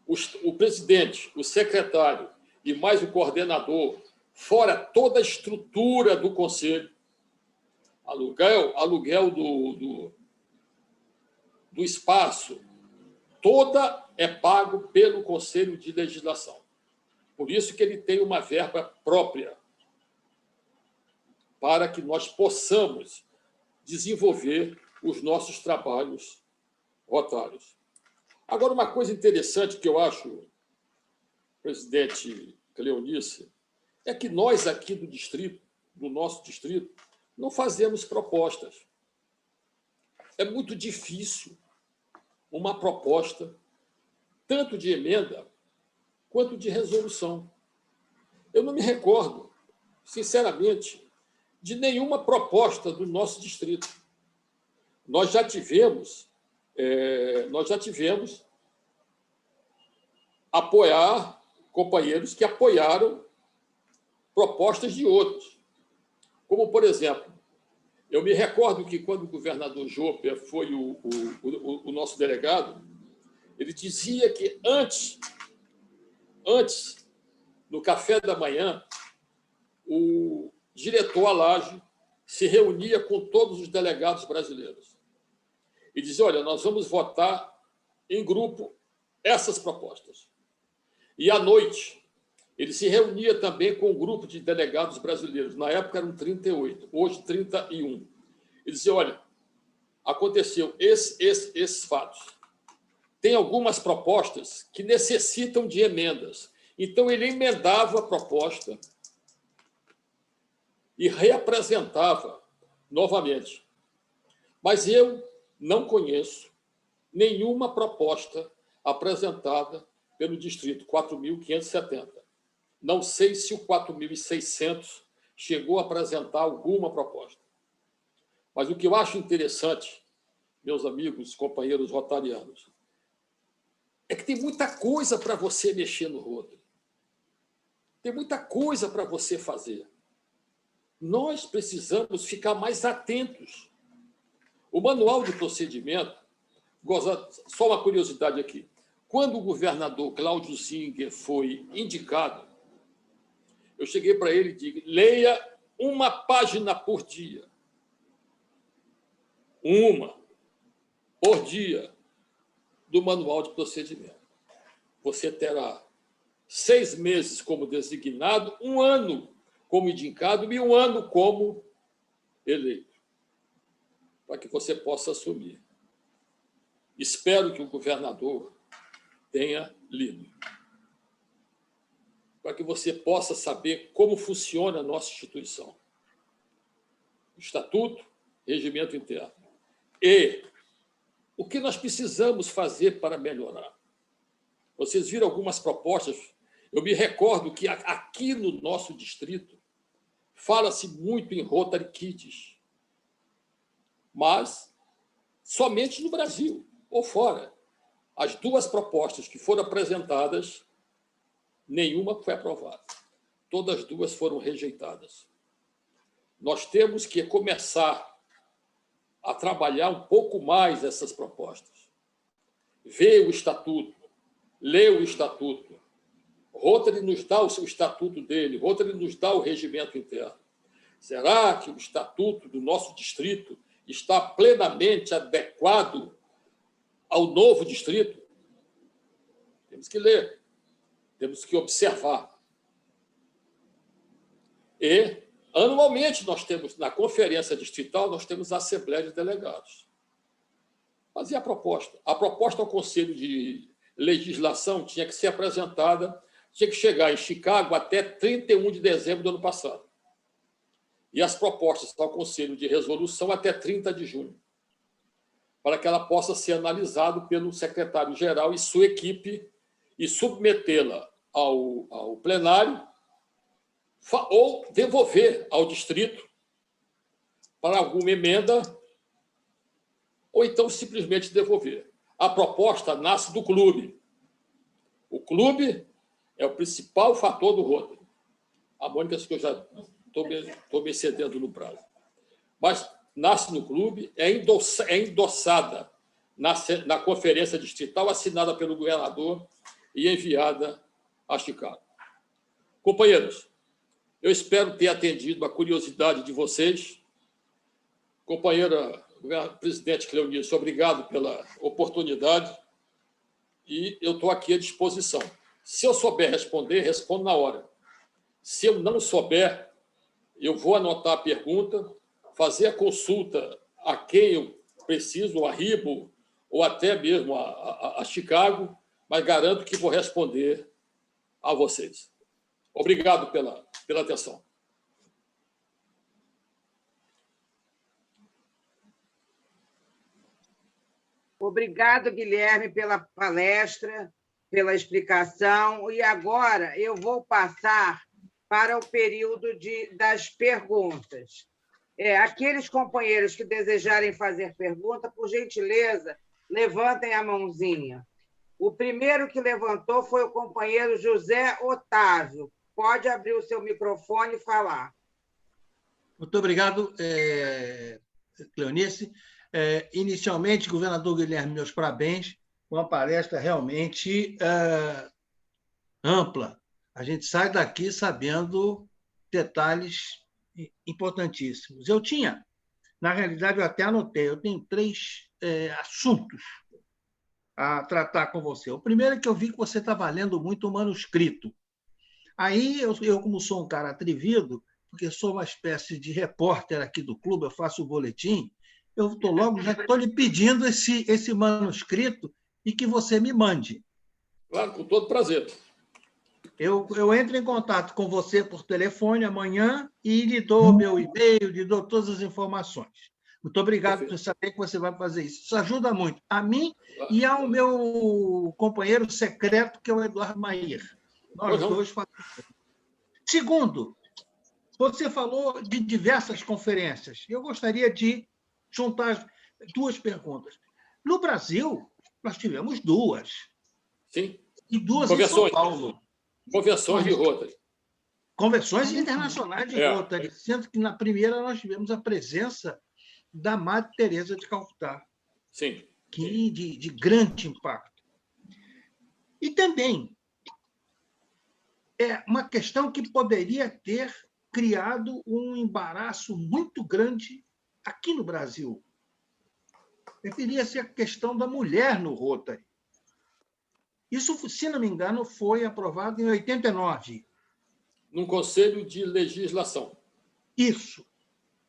o presidente, o secretário e mais o coordenador, fora toda a estrutura do Conselho, aluguel do espaço, toda é pago pelo Conselho de Legislação. Por isso que ele tem uma verba própria para que nós possamos desenvolver os nossos trabalhos rotários. Agora, uma coisa interessante que eu acho, presidente Cleonice, é que nós aqui do nosso distrito, não fazemos propostas. É muito difícil uma proposta, tanto de emenda quanto de resolução. Eu não me recordo, sinceramente, de nenhuma proposta do nosso distrito. Nós já tivemos apoiar companheiros que apoiaram propostas de outros. Como, por exemplo, eu me recordo que, quando o governador Jôper foi o nosso delegado, ele dizia que antes, no café da manhã, o diretor Alage se reunia com todos os delegados brasileiros e dizia: olha, nós vamos votar em grupo essas propostas. E, à noite, ele se reunia também com um grupo de delegados brasileiros. Na época eram 38, hoje 31. Ele dizia: olha, aconteceu esses fatos. Tem algumas propostas que necessitam de emendas. Então, ele emendava a proposta e reapresentava novamente. Mas eu não conheço nenhuma proposta apresentada pelo Distrito 4.570. Não sei se o 4.600 chegou a apresentar alguma proposta. Mas o que eu acho interessante, meus amigos, companheiros rotarianos, é que tem muita coisa para você mexer no Rotary. Tem muita coisa para você fazer. Nós precisamos ficar mais atentos. O manual de procedimento, só uma curiosidade aqui, quando o governador Cláudio Zinger foi indicado, eu cheguei para ele e disse: leia uma página por dia. Uma por dia do manual de procedimento. Você terá 6 meses como designado, 1 ano como indicado e 1 ano como eleito, para que você possa assumir. Espero que o governador tenha lido, para que você possa saber como funciona a nossa instituição. Estatuto, regimento interno. E o que nós precisamos fazer para melhorar? Vocês viram algumas propostas. Eu me recordo que aqui no nosso distrito fala-se muito em Rotary Kids, mas somente no Brasil ou fora. As 2 propostas que foram apresentadas, nenhuma foi aprovada. Todas as 2 foram rejeitadas. Nós temos que começar a trabalhar um pouco mais essas propostas. Ver o estatuto, ler o estatuto. Rotary nos dá o seu estatuto dele, Rotary nos dá o regimento interno. Será que o estatuto do nosso distrito está plenamente adequado ao novo distrito? Temos que ler, temos que observar. E, anualmente, nós temos, na conferência distrital, nós temos a Assembleia de Delegados. Mas e a proposta? A proposta ao Conselho de Legislação tinha que ser apresentada, tinha que chegar em Chicago até 31 de dezembro do ano passado. E as propostas ao Conselho de Resolução até 30 de junho, para que ela possa ser analisada pelo secretário-geral e sua equipe e submetê-la ao plenário ou devolver ao distrito para alguma emenda ou então simplesmente devolver. A proposta nasce do clube. O clube é o principal fator do Rotary. A Mônica, que eu já estou me excedendo no prazo. Mas nasce no clube, é endossada na conferência distrital, assinada pelo governador e enviada a Chicago. Companheiros, eu espero ter atendido a curiosidade de vocês. Companheira presidente Cleonice, obrigado pela oportunidade e eu estou aqui à disposição. Se eu souber responder, respondo na hora. Se eu não souber, eu vou anotar a pergunta, fazer a consulta a quem eu preciso, a RIBO, ou até mesmo a Chicago, mas garanto que vou responder a vocês. Obrigado pela atenção. Obrigado, Guilherme, pela palestra, pela explicação. E agora eu vou passar para o período das perguntas. Aqueles companheiros que desejarem fazer pergunta, por gentileza, levantem a mãozinha. O primeiro que levantou foi o companheiro José Otávio. Pode abrir o seu microfone e falar. Muito obrigado, Cleonice. Inicialmente, governador Guilherme, meus parabéns. Uma palestra realmente ampla. A gente sai daqui sabendo detalhes importantíssimos. Na realidade, eu até anotei, eu tenho 3 assuntos a tratar com você. O primeiro é que eu vi que você estava lendo muito o manuscrito. Aí, eu como sou um cara atrevido, porque sou uma espécie de repórter aqui do clube, eu faço o boletim, eu já estou lhe pedindo esse manuscrito e que você me mande. Claro, com todo prazer. Eu entro em contato com você por telefone amanhã e lhe dou o meu e-mail, lhe dou todas as informações. Muito obrigado por saber que você vai fazer isso. Isso ajuda muito a mim e ao meu companheiro secreto, que é o Eduardo Maier. Nós dois fazemos. Segundo, você falou de diversas conferências. Eu gostaria de juntar 2 perguntas. No Brasil, nós tivemos 2. Sim. E 2 em São Paulo. Convenções de Rotary. Convenções internacionais de Rotary, sendo que na primeira nós tivemos a presença da Madre Teresa de Calcutá. Sim. Que de grande impacto. E também é uma questão que poderia ter criado um embaraço muito grande aqui no Brasil. Referia-se à questão da mulher no Rotary. Isso, se não me engano, foi aprovado em 89. Num Conselho de Legislação. Isso.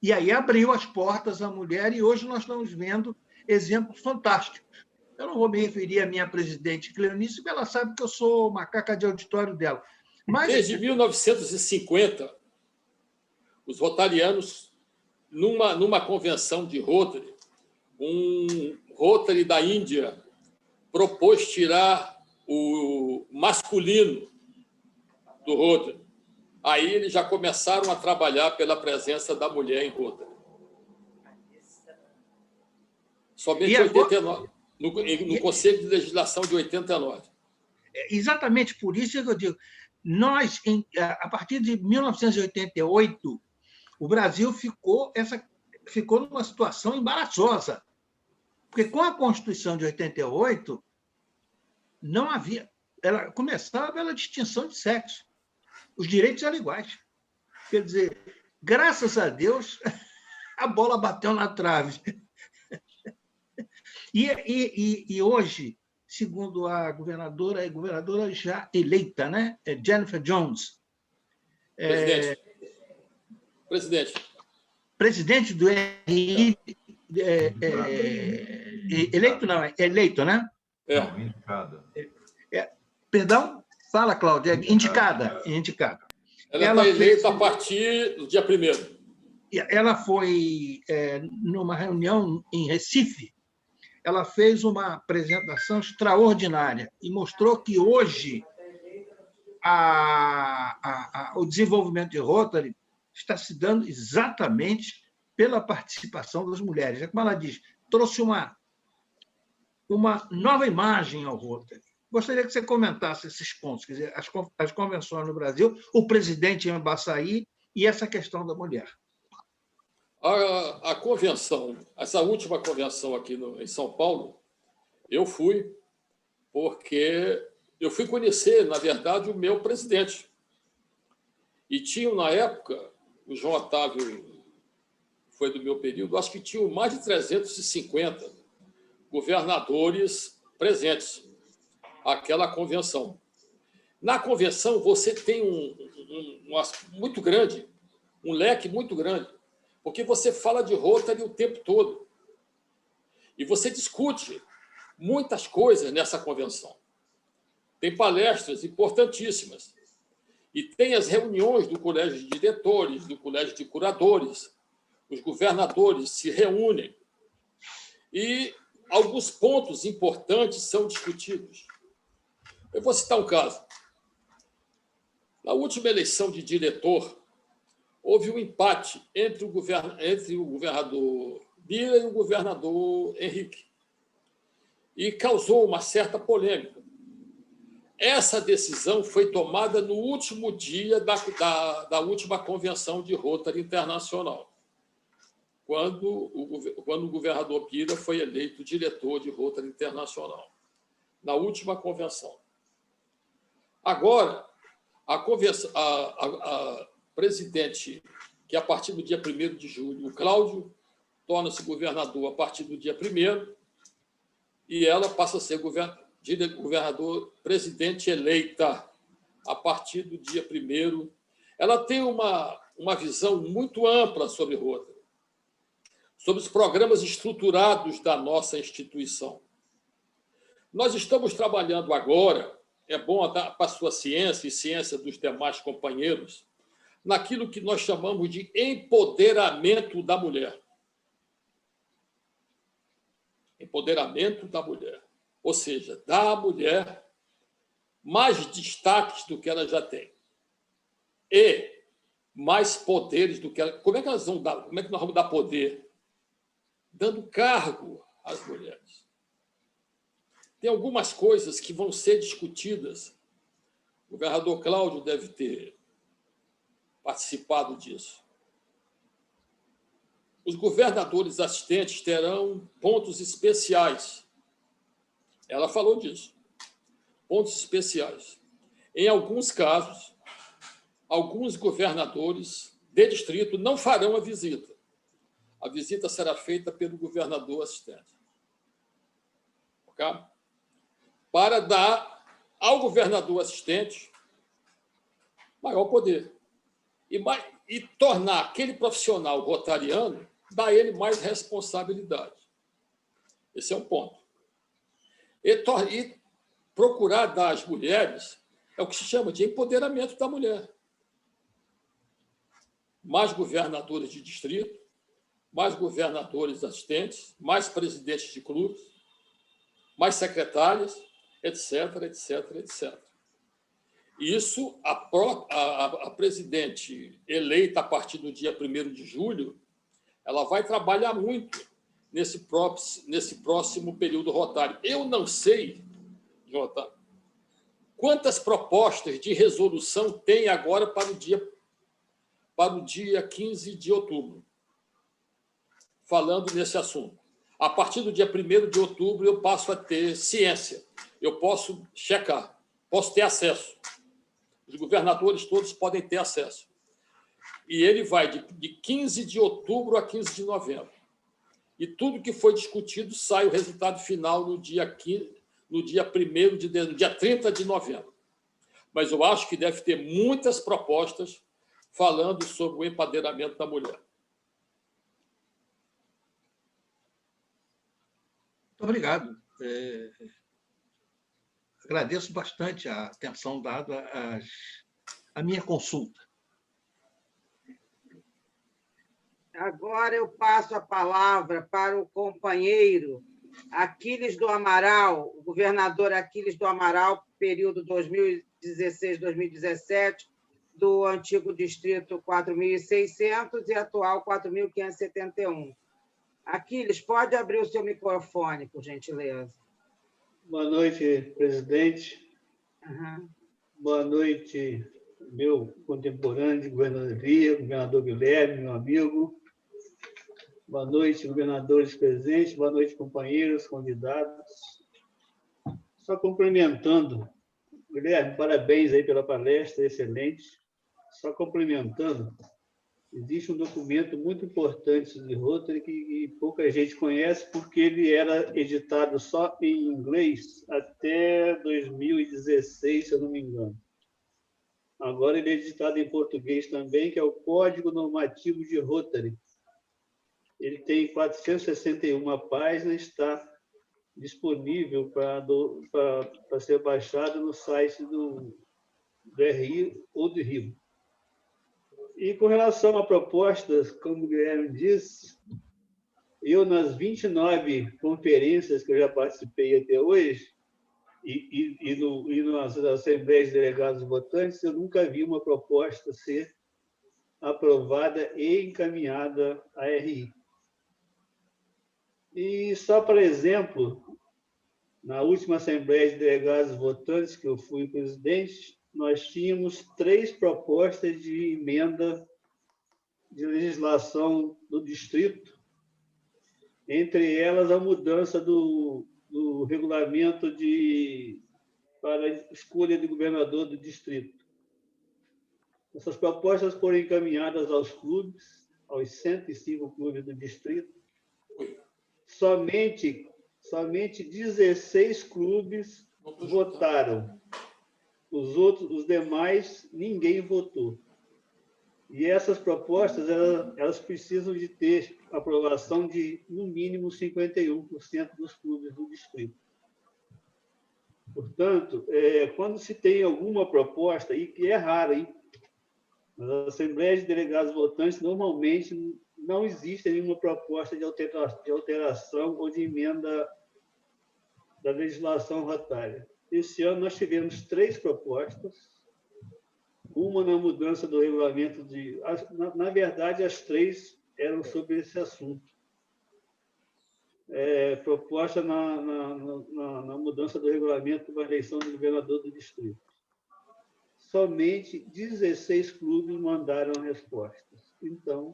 E aí abriu as portas à mulher, e hoje nós estamos vendo exemplos fantásticos. Eu não vou me referir à minha presidente Cleonice, porque ela sabe que eu sou macaca de auditório dela. Mas... Desde 1950, os rotarianos, numa convenção de Rotary, um Rotary da Índia propôs tirar o masculino do Rotary. Aí eles já começaram a trabalhar pela presença da mulher em Rotary. Somente em 89, no Conselho de Legislação de 89. Exatamente por isso que eu digo, nós, a partir de 1988, o Brasil ficou numa situação embaraçosa, porque com a Constituição de 88, não havia... Ela começava pela distinção de sexo. Os direitos eram iguais. Quer dizer, graças a Deus, a bola bateu na trave. E hoje, segundo a governadora já eleita, né? Jennifer Jones. Presidente do RI. Eleito não, é eleito, né? Não, indicada. Perdão? Fala, Cláudia. Indicada. Ela está eleita a partir do dia 1º. Ela foi numa reunião em Recife. Ela fez uma apresentação extraordinária e mostrou que hoje o desenvolvimento de Rotary está se dando exatamente pela participação das mulheres. Como ela diz, trouxe uma nova imagem ao Rotary. Gostaria que você comentasse esses pontos, quer dizer, as convenções no Brasil, o presidente em Ambaçaí e essa questão da mulher. A convenção, essa última convenção aqui em São Paulo, eu fui porque eu fui conhecer, na verdade, o meu presidente. E tinham, na época, o João Otávio foi do meu período, acho que tinham mais de 350 governadores presentes àquela convenção. Na convenção, você tem muito grande, um leque muito grande, porque você fala de Rotary o tempo todo. E você discute muitas coisas nessa convenção. Tem palestras importantíssimas. E tem as reuniões do colégio de diretores, do colégio de curadores. Os governadores se reúnem. E alguns pontos importantes são discutidos. Eu vou citar um caso. Na última eleição de diretor, houve um empate entre o governador Bira e o governador Henrique, e causou uma certa polêmica. Essa decisão foi tomada no último dia da última convenção de Rotary Internacional, quando o governador Bira foi eleito diretor de Rotary Internacional, na última convenção. Agora, a presidente, que a partir do dia 1º de julho, o Cláudio, torna-se governador a partir do dia 1º, e ela passa a ser governador presidente eleita a partir do dia 1º. Ela tem uma visão muito ampla sobre Rotary, sobre os programas estruturados da nossa instituição. Nós estamos trabalhando agora, é bom para a sua ciência e ciência dos demais companheiros, naquilo que nós chamamos de empoderamento da mulher. Empoderamento da mulher. Ou seja, dar à mulher mais destaques do que ela já tem. E mais poderes do que ela... Como é que nós vamos dar poder? Dando cargo às mulheres. Tem algumas coisas que vão ser discutidas. O governador Cláudio deve ter participado disso. Os governadores assistentes terão pontos especiais. Ela falou disso. Pontos especiais. Em alguns casos, alguns governadores de distrito não farão a visita. A visita será feita pelo governador assistente. Ok? Para dar ao governador assistente maior poder e tornar aquele profissional rotariano, dar a ele mais responsabilidade. Esse é um ponto. E procurar dar às mulheres é o que se chama de empoderamento da mulher. Mais governadores de distrito, mais governadores assistentes, mais presidentes de clubes, mais secretárias, etc, etc, etc. Isso, a presidente eleita a partir do dia 1º de julho, ela vai trabalhar muito nesse próximo período rotário. Eu não sei, Jota, quantas propostas de resolução tem agora para o dia 15 de outubro, falando nesse assunto. A partir do dia 1º de outubro, eu passo a ter ciência. Eu posso checar, posso ter acesso. Os governadores todos podem ter acesso. E ele vai de 15 de outubro a 15 de novembro. E tudo que foi discutido sai o resultado final no dia 1º no dia 30 de novembro. Mas eu acho que deve ter muitas propostas falando sobre o empoderamento da mulher. Muito obrigado. Agradeço bastante a atenção dada à minha consulta. Agora eu passo a palavra para o companheiro Aquiles do Amaral, o governador Aquiles do Amaral, período 2016-2017, do antigo distrito 4.600 e atual 4.571. Aquiles, pode abrir o seu microfone, por gentileza. Boa noite, presidente. Uhum. Boa noite, meu contemporâneo de governadoria, governador Guilherme, meu amigo. Boa noite, governadores presentes. Boa noite, companheiros, convidados. Só cumprimentando. Guilherme, parabéns aí pela palestra, excelente. Só cumprimentando. Existe um documento muito importante de Rotary que pouca gente conhece, porque ele era editado só em inglês até 2016, se eu não me engano. Agora ele é editado em português também, que é o Código Normativo de Rotary. Ele tem 461 páginas, está disponível para ser baixado no site do RI ou do Rio. E com relação a propostas, como o Guilherme disse, eu, nas 29 conferências que eu já participei até hoje, e nas assembleias de delegados votantes, eu nunca vi uma proposta ser aprovada e encaminhada à RI. E só para exemplo, na última Assembleia de Delegados Votantes, que eu fui presidente, nós tínhamos 3 propostas de emenda de legislação do distrito, entre elas a mudança do regulamento para a escolha de governador do distrito. Essas propostas foram encaminhadas aos clubes, aos 105 clubes do distrito. Somente 16 clubes votaram. Os demais, ninguém votou. E essas propostas, elas precisam de ter aprovação de, no mínimo, 51% dos clubes do distrito. Portanto, quando se tem alguma proposta, e que é raro, hein? Nas assembleias de delegados votantes, normalmente, não existe nenhuma proposta de alteração ou de emenda da legislação rotária. Esse ano, nós tivemos 3 propostas, uma na mudança do regulamento de... Na verdade, as 3 eram sobre esse assunto. Proposta na mudança do regulamento para a eleição do governador do distrito. Somente 16 clubes mandaram respostas. Então,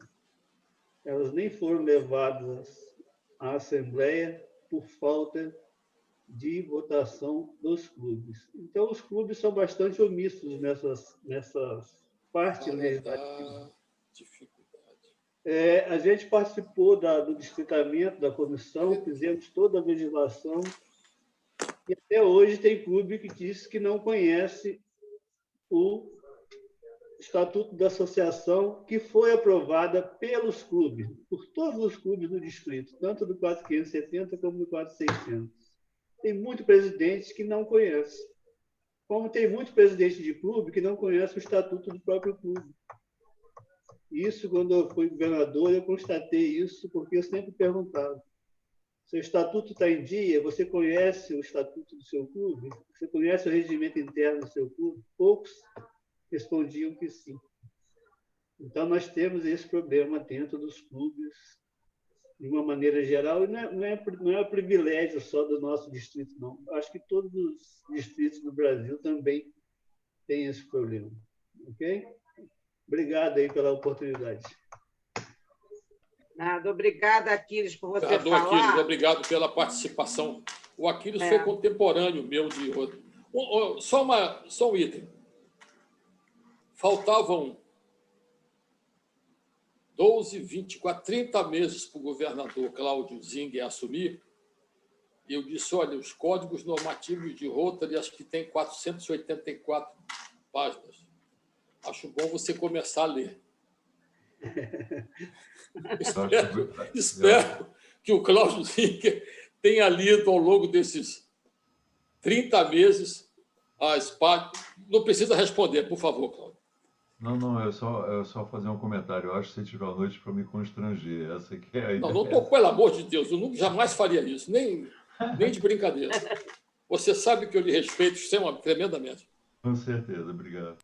elas nem foram levadas à Assembleia por falta de votação dos clubes. Então, os clubes são bastante omissos nessas partes legislativas. A gente participou do distritamento da comissão, fizemos toda a legislação, e até hoje tem clube que diz que não conhece o Estatuto da Associação, que foi aprovada pelos clubes, por todos os clubes do distrito, tanto do 4570 como do 4600. Tem muito presidente que não conhece. Como tem muito presidente de clube que não conhece o estatuto do próprio clube. Isso, quando eu fui governador, eu constatei isso, porque eu sempre perguntava: seu estatuto está em dia? Você conhece o estatuto do seu clube? Você conhece o regimento interno do seu clube? Poucos respondiam que sim. Então, nós temos esse problema dentro dos clubes, de uma maneira geral, e não é um privilégio só do nosso distrito, não. Acho que todos os distritos do Brasil também têm esse problema. Ok? Obrigado aí pela oportunidade. Nada, obrigada, Aquiles, por você Vereador falar. Aquiles, obrigado pela participação. O Aquiles foi contemporâneo meu de outro. Só um item. Faltavam 12, 24, 30 meses para o governador Cláudio Zinger assumir, e eu disse, olha, os códigos normativos de Rotary, acho que tem 484 páginas. Acho bom você começar a ler. Espero que o Cláudio Zinger tenha lido ao longo desses 30 meses as páginas. Não precisa responder, por favor, Cláudio. Não, é só fazer um comentário. Eu acho que você tirou a noite para me constranger. Essa aqui é a ideia. Não estou, pelo amor de Deus, eu nunca, jamais faria isso, nem de brincadeira. Você sabe que eu lhe respeito tremendamente. Com certeza, obrigado.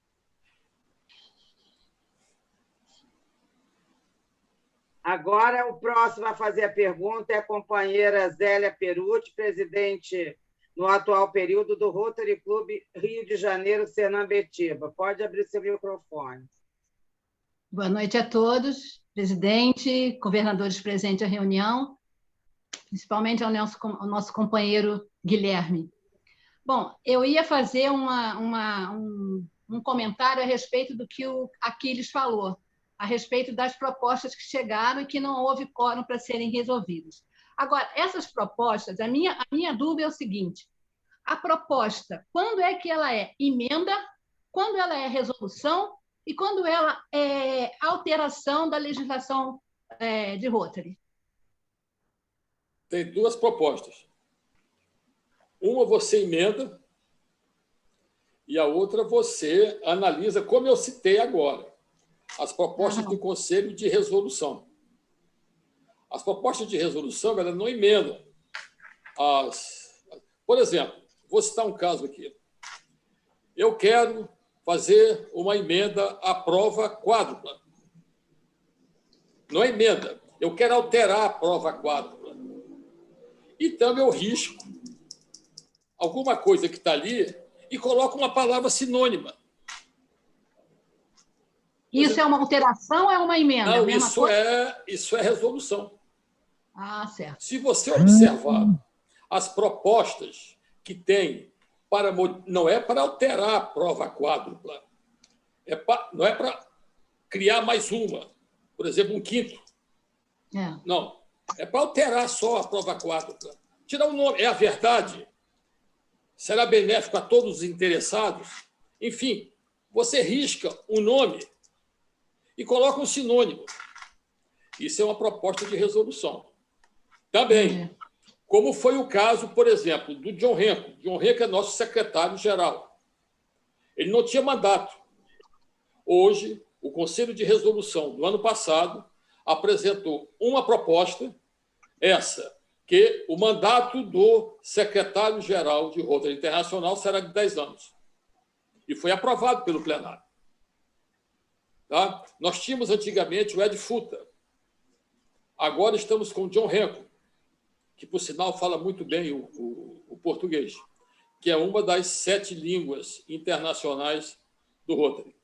Agora, o próximo a fazer a pergunta é a companheira Zélia Perucci, presidente no atual período do Rotary Clube Rio de Janeiro, Senambetiba. Pode abrir seu microfone. Boa noite a todos, presidente, governadores presentes à reunião, principalmente ao nosso companheiro Guilherme. Bom, eu ia fazer um comentário a respeito do que o Aquiles falou, a respeito das propostas que chegaram e que não houve quórum para serem resolvidas. Agora, essas propostas, a minha dúvida é o seguinte: a proposta, quando é que ela é emenda, quando ela é resolução e quando ela é alteração da legislação de Rotary? Tem 2 propostas. Uma você emenda e a outra você analisa, como eu citei agora, as propostas do Conselho de Resolução. As propostas de resolução, elas não emendam. Por exemplo, vou citar um caso aqui. Eu quero fazer uma emenda à prova quádrupla. Não é emenda. Eu quero alterar a prova quádrupla. Então, eu risco alguma coisa que está ali e coloco uma palavra sinônima. Isso é uma alteração ou é uma emenda? Não, isso é resolução. Ah, certo. Se você observar as propostas que tem para... Não é para alterar a prova quádrupla. Não é para criar mais uma. Por exemplo, um quinto. Não. É para alterar só a prova quádrupla. Tirar o nome. É a verdade. Será benéfico a todos os interessados. Enfim, você risca um nome e coloca um sinônimo. Isso é uma proposta de resolução. Também, como foi o caso, por exemplo, do John Renko. John Renko é nosso secretário-geral. Ele não tinha mandato. Hoje, o Conselho de Resolução do ano passado apresentou uma proposta, essa, que o mandato do secretário-geral de Rotary Internacional será de 10 anos. E foi aprovado pelo plenário. Tá? Nós tínhamos antigamente o Ed Futa. Agora estamos com o John Renko, que, por sinal, fala muito bem o português, que é uma das 7 línguas internacionais do Rotary.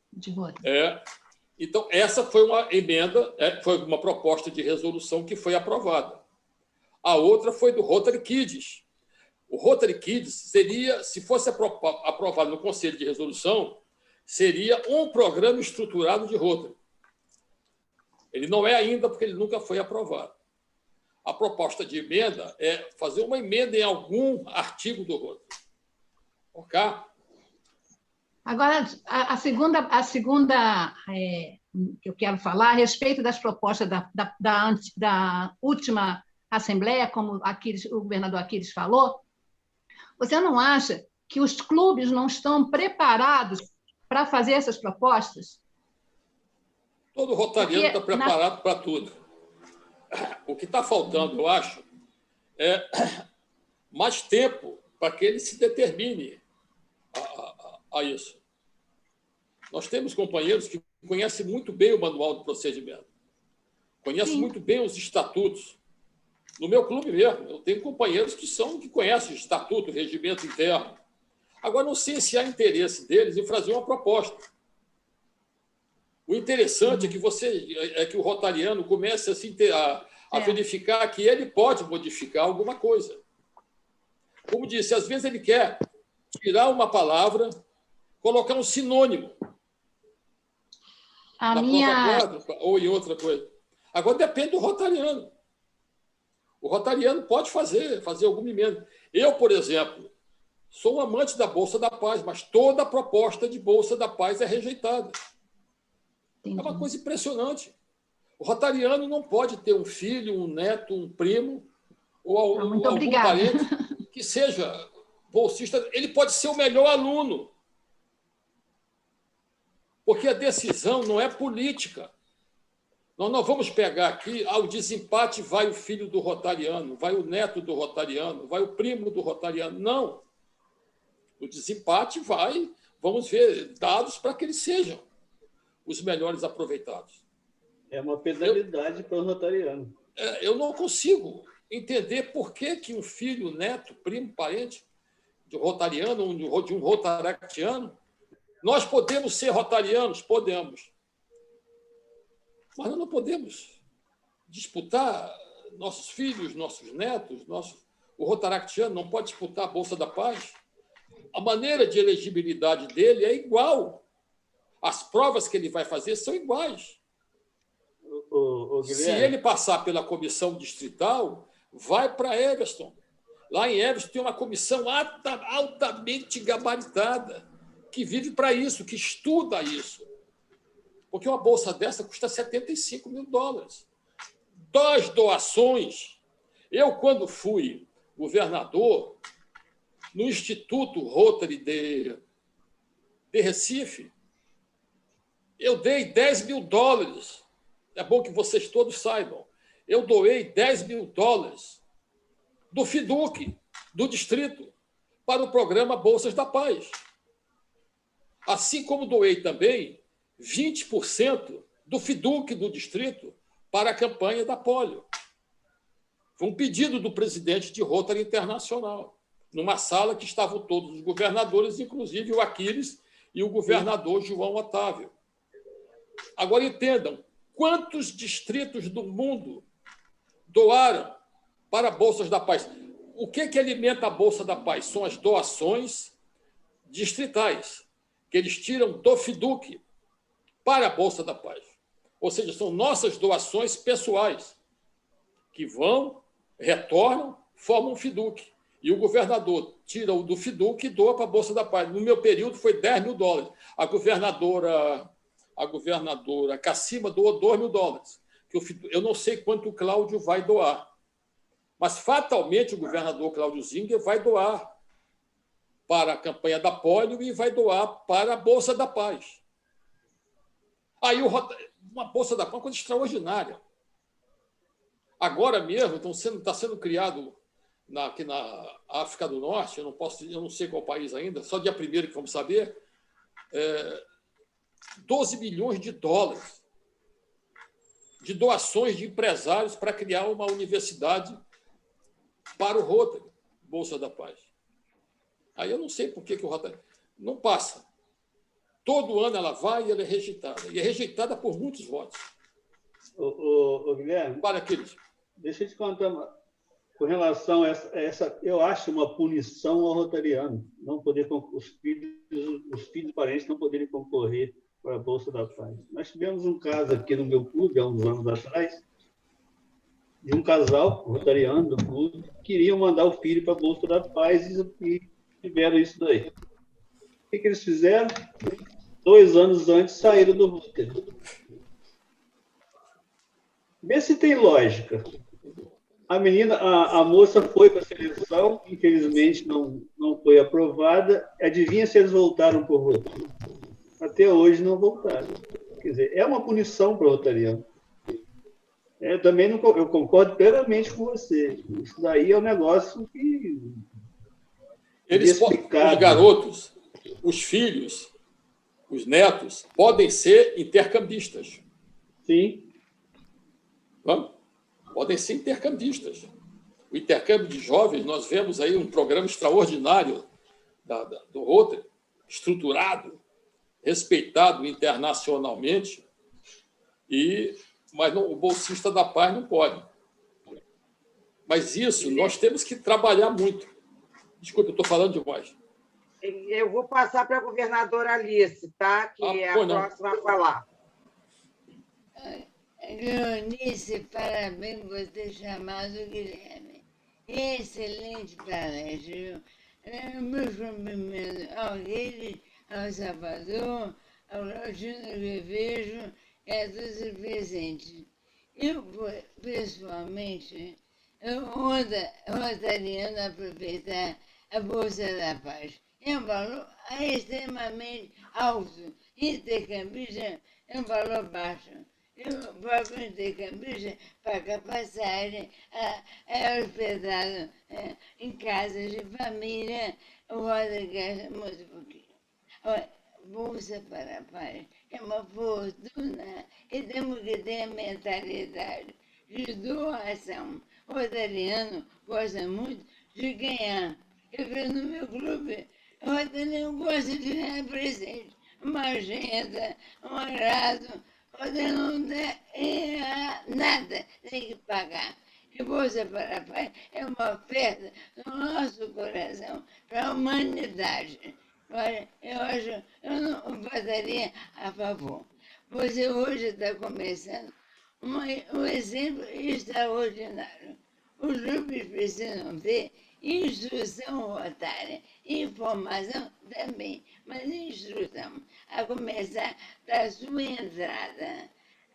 Então, essa foi uma emenda, foi uma proposta de resolução que foi aprovada. A outra foi do Rotary Kids. O Rotary Kids seria, se fosse aprovado no Conselho de Resolução, seria um programa estruturado de Rotary. Ele não é ainda, porque ele nunca foi aprovado. A proposta de emenda é fazer uma emenda em algum artigo do Rotary. Ok? Agora, a segunda que eu quero falar a respeito das propostas da última Assembleia, como o governador Aquiles falou, você não acha que os clubes não estão preparados para fazer essas propostas? Todo rotariano está preparado para tudo. O que está faltando, eu acho, é mais tempo para que ele se determine a isso. Nós temos companheiros que conhecem muito bem o manual do procedimento, conhecem muito bem os estatutos. No meu clube mesmo, eu tenho companheiros que conhecem o estatuto, o regimento interno. Agora, não sei se há interesse deles em fazer uma proposta. O interessante é que o rotariano comece a verificar que ele pode modificar alguma coisa. Como disse, às vezes ele quer tirar uma palavra, colocar um sinônimo ou em outra coisa. Agora depende do rotariano. O rotariano pode fazer alguma emenda. Eu, por exemplo, sou um amante da Bolsa da Paz, mas toda a proposta de Bolsa da Paz é rejeitada. Entendi. É uma coisa impressionante. O rotariano não pode ter um filho, um neto, um primo ou algum parente que seja bolsista. Ele pode ser o melhor aluno. Porque a decisão não é política. Nós não vamos pegar aqui, o desempate vai o filho do rotariano, vai o neto do rotariano, vai o primo do rotariano. Não. O desempate vamos ver dados para que eles sejam os melhores aproveitados. É uma penalidade para o rotariano. Eu não consigo entender por que um filho, neto, primo, parente de um rotariano, de um rotaractiano, nós podemos ser rotarianos? Podemos. Mas nós não podemos disputar nossos filhos, nossos netos, o rotaractiano não pode disputar a Bolsa da Paz. A maneira de elegibilidade dele é igual. As provas que ele vai fazer são iguais. Se ele passar pela comissão distrital, vai para Everston. Lá em Everston tem uma comissão altamente gabaritada, que vive para isso, que estuda isso. Porque uma bolsa dessa custa $75 mil. Das doações, eu, quando fui governador, no Instituto Rotary de Recife, eu dei $10 mil. É bom que vocês todos saibam. Eu doei $10 mil do FIDUC, do distrito, para o programa Bolsas da Paz. Assim como doei também 20% do FIDUC do distrito para a campanha da polio. Foi um pedido do presidente de Rotary Internacional, numa sala que estavam todos os governadores, inclusive o Aquiles e o governador João Otávio. Agora, entendam, quantos distritos do mundo doaram para Bolsas da Paz? O que alimenta a Bolsa da Paz? São as doações distritais, que eles tiram do FIDUC para a Bolsa da Paz. Ou seja, são nossas doações pessoais, que vão, retornam, formam um FIDUC. E o governador tira o do FIDUC e doa para a Bolsa da Paz. No meu período, foi $10 mil. A governadora Cacima doou $2 mil. Eu não sei quanto o Cláudio vai doar. Mas, fatalmente, o governador Cláudio Zinger vai doar para a campanha da polio e vai doar para a Bolsa da Paz. Aí, uma Bolsa da Paz é uma coisa extraordinária. Agora mesmo está sendo criado aqui na África do Norte, eu não sei qual país ainda, só dia 1º que vamos saber, $12 milhões de doações de empresários para criar uma universidade para o Rotary, Bolsa da Paz. Aí eu não sei por que o Rotary não passa. Todo ano ela vai e ela é rejeitada. E é rejeitada por muitos votos. Guilherme, para aqueles. Deixa eu te contar, com relação a essa, eu acho uma punição ao rotariano, não poder, os filhos e parentes não poderem concorrer para a Bolsa da Paz. Nós tivemos um caso aqui no meu clube, há uns anos atrás, de um casal rotariano do clube que queriam mandar o filho para a Bolsa da Paz e tiveram isso daí. O que eles fizeram? 2 anos antes saíram do Rotary. Vê se tem lógica. A moça foi para a seleção, infelizmente não foi aprovada. Adivinha se eles voltaram para o Rotary? Até hoje não voltaram. Quer dizer, é uma punição para o rotariano. Eu concordo plenamente com você. Isso daí é um negócio que... Os garotos, os filhos, os netos, podem ser intercambistas. Sim. Vamos? Podem ser intercambistas. O intercâmbio de jovens, nós vemos aí um programa extraordinário do Rotary, estruturado, respeitado internacionalmente, mas o bolsista da paz não pode. Mas isso nós temos que trabalhar muito. Desculpa, eu estou falando demais. Eu vou passar para a governadora Alice, tá? Que é a próxima a falar. Cleonice, parabéns por ter chamado o Guilherme. Excelente palestra. Meus cumprimentos ao Guilherme, ao Salvador, ao Lojino que vejo e a todos os presentes. Eu, pessoalmente, rotariano aproveitar a Bolsa da Paz. É um valor extremamente alto. Intercambista é um valor baixo. O próprio intercambista paga passagem, é hospedado em casas de família, o Rotary gasta muito pouquinho. Bolsa para a Paz é uma fortuna e temos que ter a mentalidade de doação. O rotariano gosta muito de ganhar. Eu vejo no meu clube, o rotariano gosta de ganhar presente, uma agenda, um agrado. Você não tem nada, tem que pagar. E Bolsa para a Paz é uma oferta do nosso coração para a humanidade. Olha, eu não votaria a favor. Você hoje está começando um exemplo extraordinário. Os grupos precisam ter instrução rotária, informação também, mas instrução, a começar da sua entrada.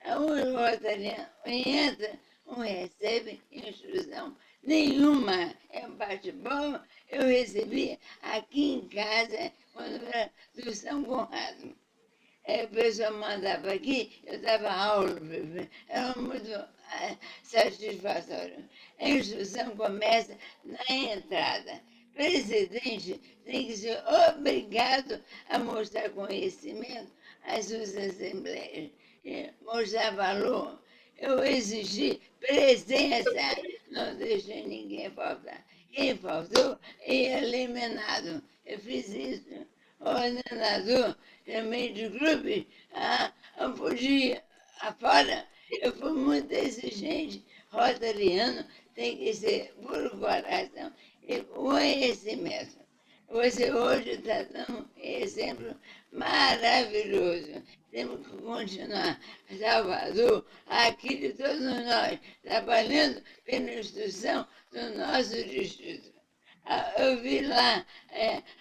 O rotariano entra, não recebe instrução nenhuma. É um bate-bola, eu recebi aqui em casa, quando era do São Conrado. A pessoa mandava aqui, eu dava aula, era muito satisfatório. A instrução começa na entrada. Presidente tem que ser obrigado a mostrar conhecimento às suas assembleias, mostrar valor. eu exigi presença, não deixei ninguém faltar. Quem faltou é eliminado. Eu fiz isso. O ordenador, chamei de clube, eu podia afora. Eu fui muito exigente. Rotariano tem que ser por coração e conhecimento. Você hoje está dando um exemplo maravilhoso. Temos que continuar. Salvador, aqui de todos nós, trabalhando pela instrução do nosso distrito. Eu vi lá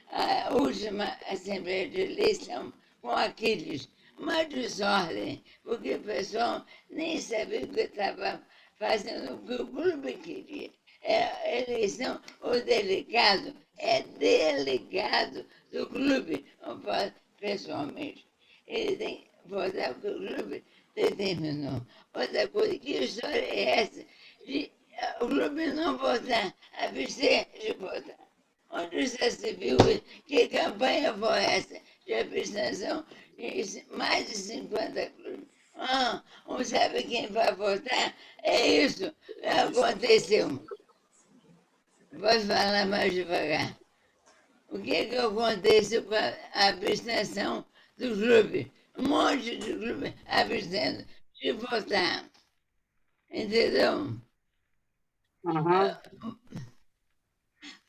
a última Assembleia de Eleição com Aquiles, uma desordem, porque o pessoal nem sabia o que estava fazendo, o que o clube queria. A eleição, o delegado é delegado do clube, não pode pessoalmente. Ele tem que votar o que o clube determinou. Outra coisa, que história é essa de o clube não votar, abster de votar? Onde já se viu? Que campanha foi essa de abstenção de mais de 50 clubes? Não sabe quem vai votar? É isso que aconteceu. Pode falar mais devagar. O que aconteceu com a abstenção do clube? Um monte de clube abstendo de votar. Entendeu?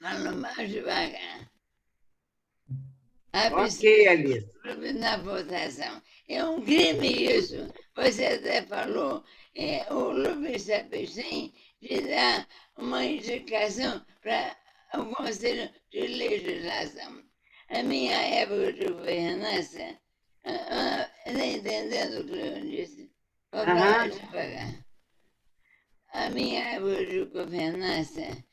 Fala mais devagar. Ok, Alice. Na votação. É um crime isso. Você até falou, o clube se abstém de dar uma indicação para o Conselho de Legislação. A minha época de governança, está entendendo o que eu disse? Vou falar devagar. A minha época de governança,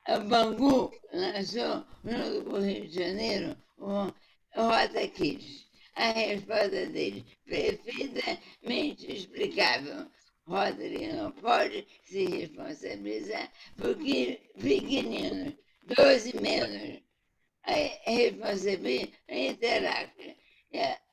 a Bangu lançou, junto com o Rio de Janeiro, o Rota Kids. A resposta dele, perfeitamente explicável. Rotary não pode se responsabilizar porque pequeninos, 12 menos, responsabiliza Interact.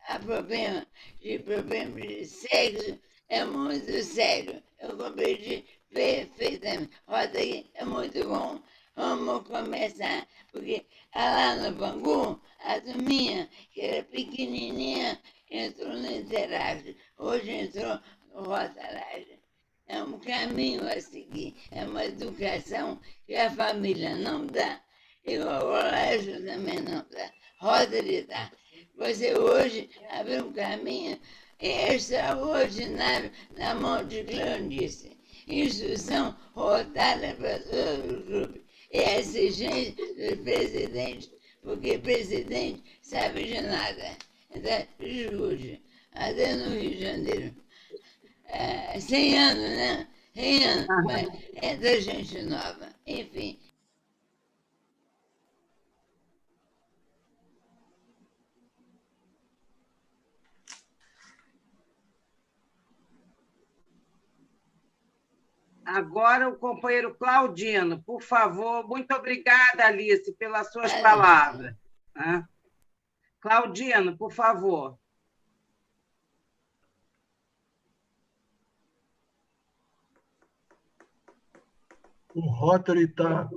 Há problema de sexo é muito sério. Eu compreendi perfeitamente. Rotary é muito bom. Vamos começar, porque lá no Bangu, a turminha, que era pequenininha, entrou no Interact. Hoje entrou no Rotary. É um caminho a seguir, é uma educação que a família não dá, e o colégio também não dá. Rotary dá. Você hoje abriu um caminho extraordinário na mão de Cleonice. Instrução rotada para todo o clube. E a exigência do presidente, porque o presidente sabe de nada. Então, escute, até no Rio de Janeiro. 100 anos, né? 100 anos, mas é da gente nova. Enfim. Agora o companheiro Claudino, por favor. Muito obrigada, Alice, pelas suas palavras. Claudino, por favor. O Rotary está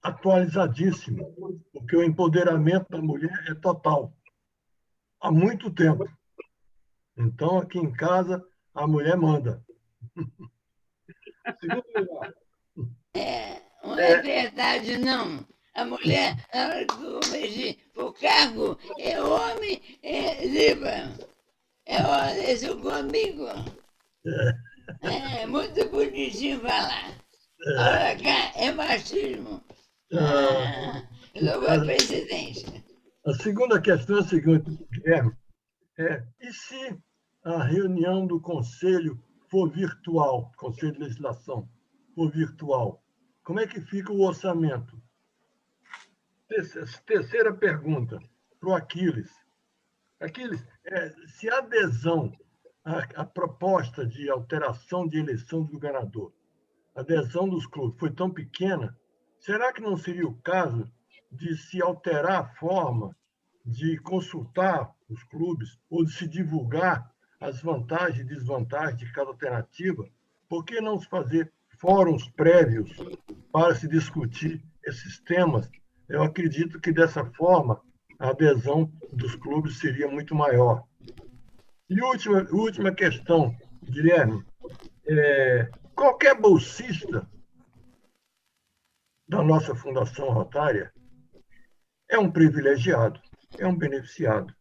atualizadíssimo, porque o empoderamento da mulher é total, há muito tempo. Então, aqui em casa, a mulher manda. Segundo lugar. Não é verdade, não. A mulher, na hora que eu cometi o cargo, é homem, é livre. É comigo. É muito bonitinho falar. Olha cá, é machismo. Logo a presidência. A segunda questão é a seguinte, Guilherme. E se a reunião do Conselho for virtual, Conselho de Legislação, for virtual, como é que fica o orçamento? Terceira pergunta, para o Aquiles. Aquiles, se a adesão à proposta de alteração de eleição do governador, a adesão dos clubes foi tão pequena, será que não seria o caso de se alterar a forma de consultar os clubes ou de se divulgar as vantagens e desvantagens de cada alternativa, por que não se fazer fóruns prévios para se discutir esses temas? Eu acredito que, dessa forma, a adesão dos clubes seria muito maior. E última questão, Guilherme. Qualquer bolsista da nossa Fundação Rotária é um privilegiado, é um beneficiado.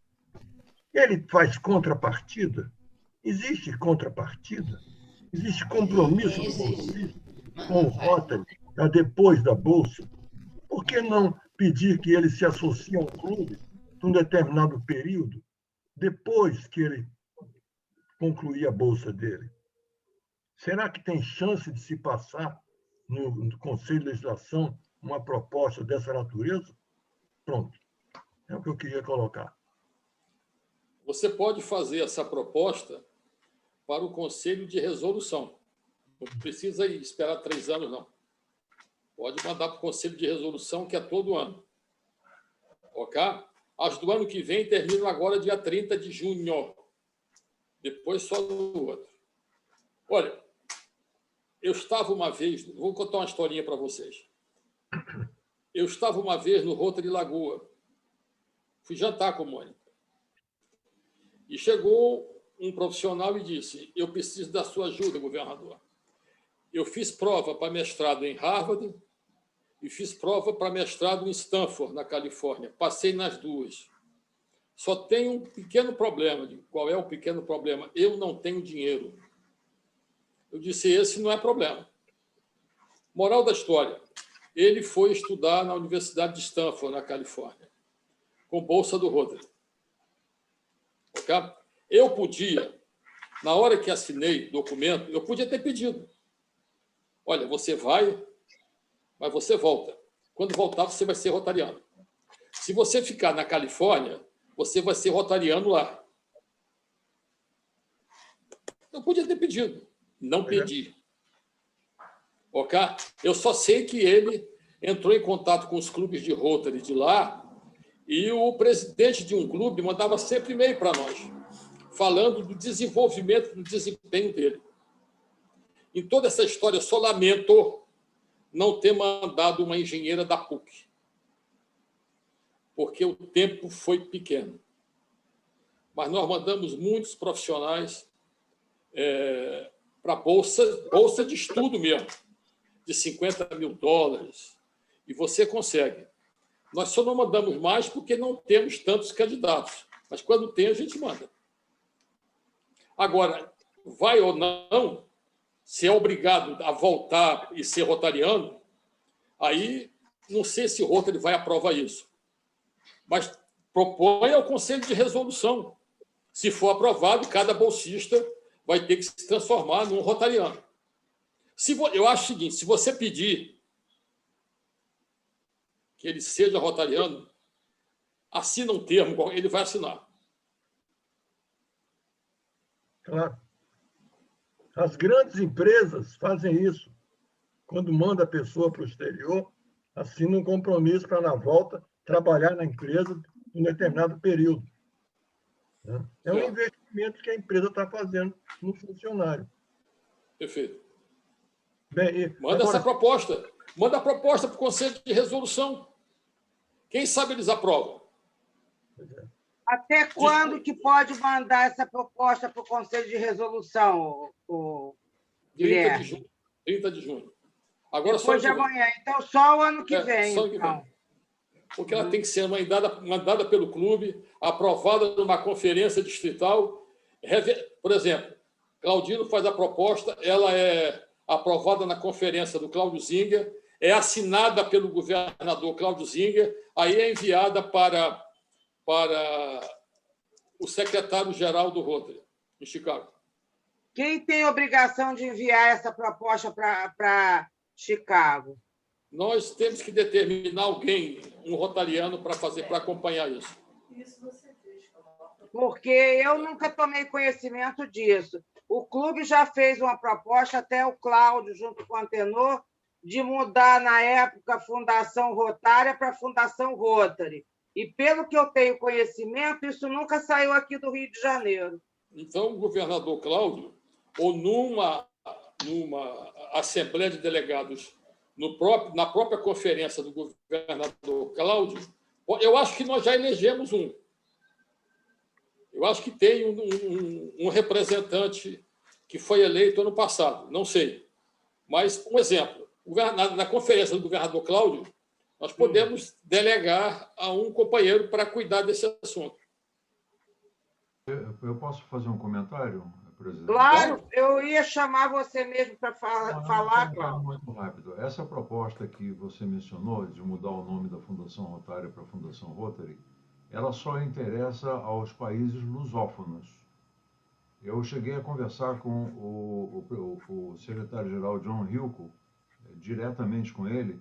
Ele faz contrapartida? Existe contrapartida? Existe compromisso do bolsista com o Rotary depois da Bolsa? Por que não pedir que ele se associe a um clube por um determinado período, depois que ele concluir a Bolsa dele? Será que tem chance de se passar no Conselho de Legislação uma proposta dessa natureza? Pronto. É o que eu queria colocar. Você pode fazer essa proposta para o Conselho de Resolução. Não precisa esperar 3 anos, não. Pode mandar para o Conselho de Resolução, que é todo ano. Ok? As do ano que vem terminam agora, dia 30 de junho. Depois só no outro. Olha, eu estava uma vez... Vou contar uma historinha para vocês. Eu estava uma vez no Rotary Lagoa. Fui jantar com a Mônica. E chegou um profissional e disse: eu preciso da sua ajuda, governador. Eu fiz prova para mestrado em Harvard e fiz prova para mestrado em Stanford, na Califórnia. Passei nas duas. Só tem um pequeno problema. Qual é o pequeno problema? Eu não tenho dinheiro. Eu disse: esse não é problema. Moral da história: ele foi estudar na Universidade de Stanford, na Califórnia, com bolsa do Rotary. Okay? Eu podia, na hora que assinei o documento, eu podia ter pedido: olha, você vai, mas você volta. Quando voltar, você vai ser rotariano. Se você ficar na Califórnia, você vai ser rotariano lá. Eu podia ter pedido. Não pedi. Ok? Eu só sei que ele entrou em contato com os clubes de Rotary de lá e o presidente de um clube mandava sempre e-mail para nós, falando do desenvolvimento, do desempenho dele. Em toda essa história, eu só lamento não ter mandado uma engenheira da PUC, porque o tempo foi pequeno. Mas nós mandamos muitos profissionais para bolsa de estudo mesmo, de $50 mil, e você consegue. Nós só não mandamos mais porque não temos tantos candidatos, mas quando tem, a gente manda. Agora, vai ou não, se é obrigado a voltar e ser rotariano, aí não sei se o Rotary vai aprovar isso. Mas propõe ao Conselho de Resolução. Se for aprovado, cada bolsista vai ter que se transformar num rotariano. Eu acho o seguinte: se você pedir que ele seja rotariano, assina um termo, ele vai assinar. Claro. As grandes empresas fazem isso. Quando manda a pessoa para o exterior, assina um compromisso para, na volta, trabalhar na empresa em um determinado período. É um investimento que a empresa está fazendo no funcionário. Perfeito. Bem, manda essa proposta. Manda a proposta para o Conselho de Resolução. Quem sabe eles aprovam. Até quando que pode mandar essa proposta para o Conselho de Resolução, o 30 de junho. 30 de junho. Agora depois de amanhã. Então, só o ano que vem. Só que vem. Porque ela tem que ser mandada pelo clube, aprovada numa conferência distrital. Por exemplo, Claudino faz a proposta, ela é aprovada na conferência do Cláudio Zinger, é assinada pelo governador Cláudio Zinger, aí é enviada para o secretário-geral do Rotary, em Chicago. Quem tem obrigação de enviar essa proposta para Chicago? Nós temos que determinar alguém, um rotariano, para acompanhar isso. Porque eu nunca tomei conhecimento disso. O clube já fez uma proposta, até o Cláudio, junto com o Antenor, de mudar, na época, a Fundação Rotária para a Fundação Rotary. E, pelo que eu tenho conhecimento, isso nunca saiu aqui do Rio de Janeiro. Então, o governador Cláudio, ou numa Assembleia de Delegados, na própria conferência do governador Cláudio, eu acho que nós já elegemos um. Eu acho que tem um representante que foi eleito ano passado, não sei. Mas, um exemplo, na conferência do governador Cláudio, nós podemos delegar a um companheiro para cuidar desse assunto. Eu posso fazer um comentário, presidente? Claro, eu ia chamar você mesmo para falar, Cláudio. Muito rápido. Essa proposta que você mencionou, de mudar o nome da Fundação Rotária para a Fundação Rotary, ela só interessa aos países lusófonos. Eu cheguei a conversar com o secretário-geral John Hilco, diretamente com ele,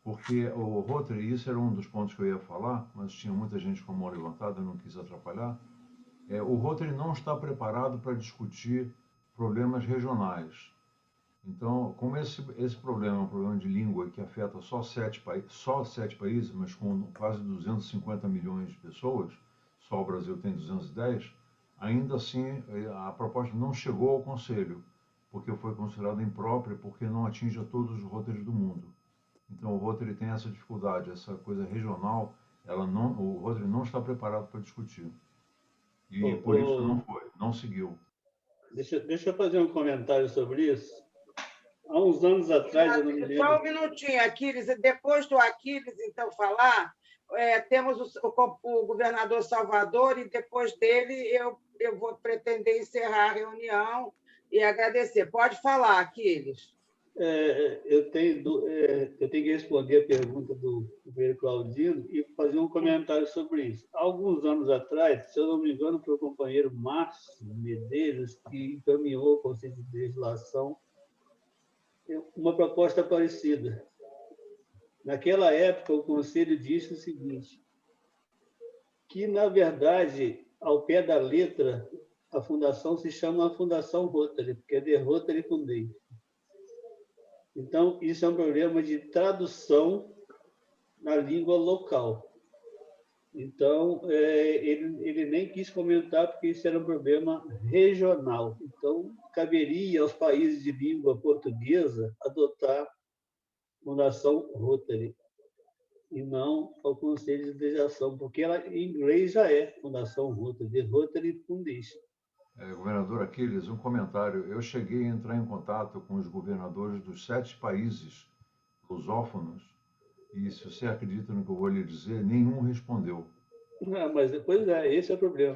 porque o Rotary, isso era um dos pontos que eu ia falar, mas tinha muita gente com a mão levantada, eu não quis atrapalhar. O Rotary não está preparado para discutir problemas regionais. Então, como esse problema é um problema de língua que afeta só 7 países, mas com quase 250 milhões de pessoas, só o Brasil tem 210, ainda assim a proposta não chegou ao Conselho, porque foi considerada imprópria, porque não atinge a todos os Rotarys do mundo. Então, o Rotary tem essa dificuldade, essa coisa regional, o Rotary não está preparado para discutir. E por isso não seguiu. Deixa eu fazer um comentário sobre isso. Há uns anos atrás, eu não me lembro... Só um minutinho, Aquiles. Depois do Aquiles, então, falar, temos o governador Salvador e depois dele eu vou pretender encerrar a reunião e agradecer. Pode falar, Aquiles. Eu tenho que responder a pergunta do companheiro Claudino e fazer um comentário sobre isso. Há alguns anos atrás, se eu não me engano, foi o companheiro Márcio Medeiros que encaminhou ao Conselho de Legislação uma proposta parecida. Naquela época, o Conselho disse o seguinte, que, na verdade, ao pé da letra, a fundação se chama Fundação Rotary, porque é The Rotary Foundation. Então, isso é um problema de tradução na língua local. Então, ele nem quis comentar, porque isso era um problema regional. Então, caberia aos países de língua portuguesa adotar a Fundação Rotary, e não ao Conselho de Legislação, porque ela, em inglês, já é Fundação Rotary, The Rotary Foundation. Governador Aquiles, um comentário. Eu cheguei a entrar em contato com os governadores dos 7 países lusófonos e, se você acredita no que eu vou lhe dizer, nenhum respondeu. Mas depois esse é o problema.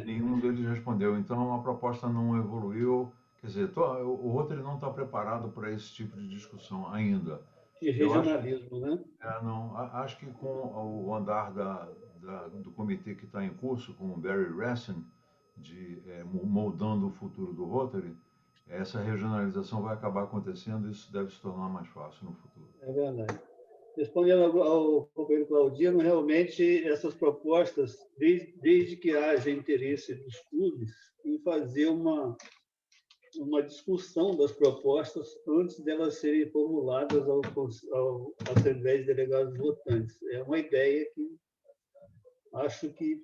Nenhum deles respondeu. Então, a proposta não evoluiu. Quer dizer, o Rotary não está preparado para esse tipo de discussão ainda. De regionalismo, né? Não, acho que com o andar do comitê que está em curso, com o Barry Rassin, moldando o futuro do Rotary, essa regionalização vai acabar acontecendo e isso deve se tornar mais fácil no futuro. É verdade. Respondendo ao companheiro Claudino, realmente essas propostas, desde que haja interesse dos clubes em fazer uma discussão das propostas antes delas serem formuladas ao Assembleia de Delegados Votantes. É uma ideia que acho que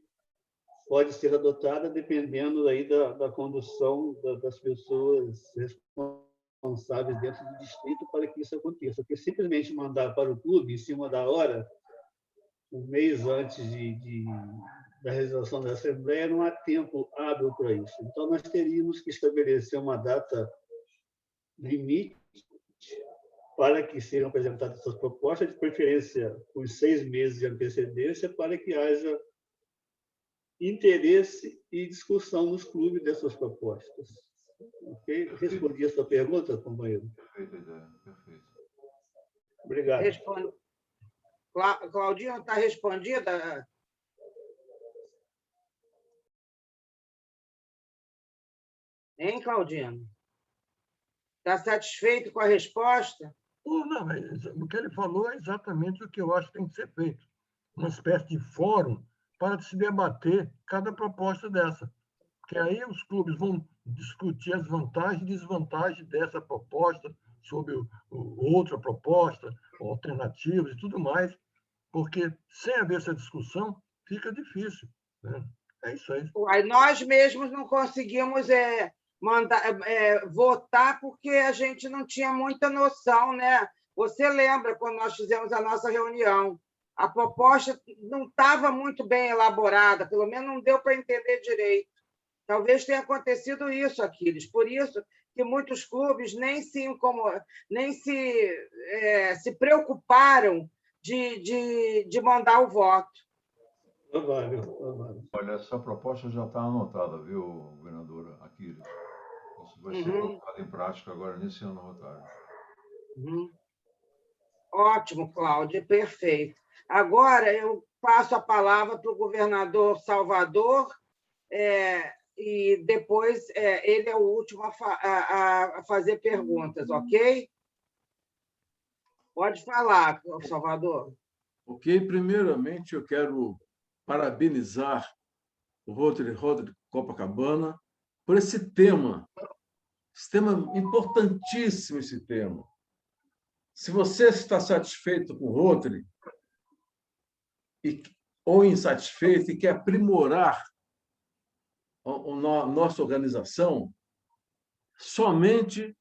pode ser adotada dependendo aí da condução das pessoas responsáveis dentro do distrito para que isso aconteça. Porque simplesmente mandar para o clube em cima da hora, um mês antes da realização da Assembleia, não há tempo hábil para isso. Então, nós teríamos que estabelecer uma data limite para que sejam apresentadas essas propostas, de preferência com 6 meses de antecedência, para que haja interesse e discussão nos clubes dessas propostas. Ok? Respondi a sua pergunta, companheiro? Perfeita ideia, perfeito. Obrigado. Claudinho, está respondida? Hein, Claudino? Está satisfeito com a resposta? Não, o que ele falou é exatamente o que eu acho que tem que ser feito. Uma espécie de fórum para se debater cada proposta dessa. Porque aí os clubes vão discutir as vantagens e desvantagens dessa proposta sobre outra proposta, alternativas e tudo mais, porque sem haver essa discussão, fica difícil, né? É isso aí. Aí nós mesmos não conseguimos votar porque a gente não tinha muita noção, né? Você lembra quando nós fizemos a nossa reunião? A proposta não estava muito bem elaborada, pelo menos não deu para entender direito. Talvez tenha acontecido isso, Aquiles. Por isso que muitos clubes nem se preocuparam de mandar o voto. Provável. Olha, essa proposta já está anotada, viu, governadora Aquiles? Isso vai ser colocado em prática agora nesse ano rotário. Ótimo, Cláudia, perfeito. Agora eu passo a palavra para o governador Salvador, e depois ele é o último a fazer perguntas, ok? Pode falar, Salvador. Ok, primeiramente eu quero parabenizar o Rotary Copacabana por esse tema importantíssimo, esse tema. Se você está satisfeito com o Rotary ou insatisfeito e quer aprimorar a nossa organização, somente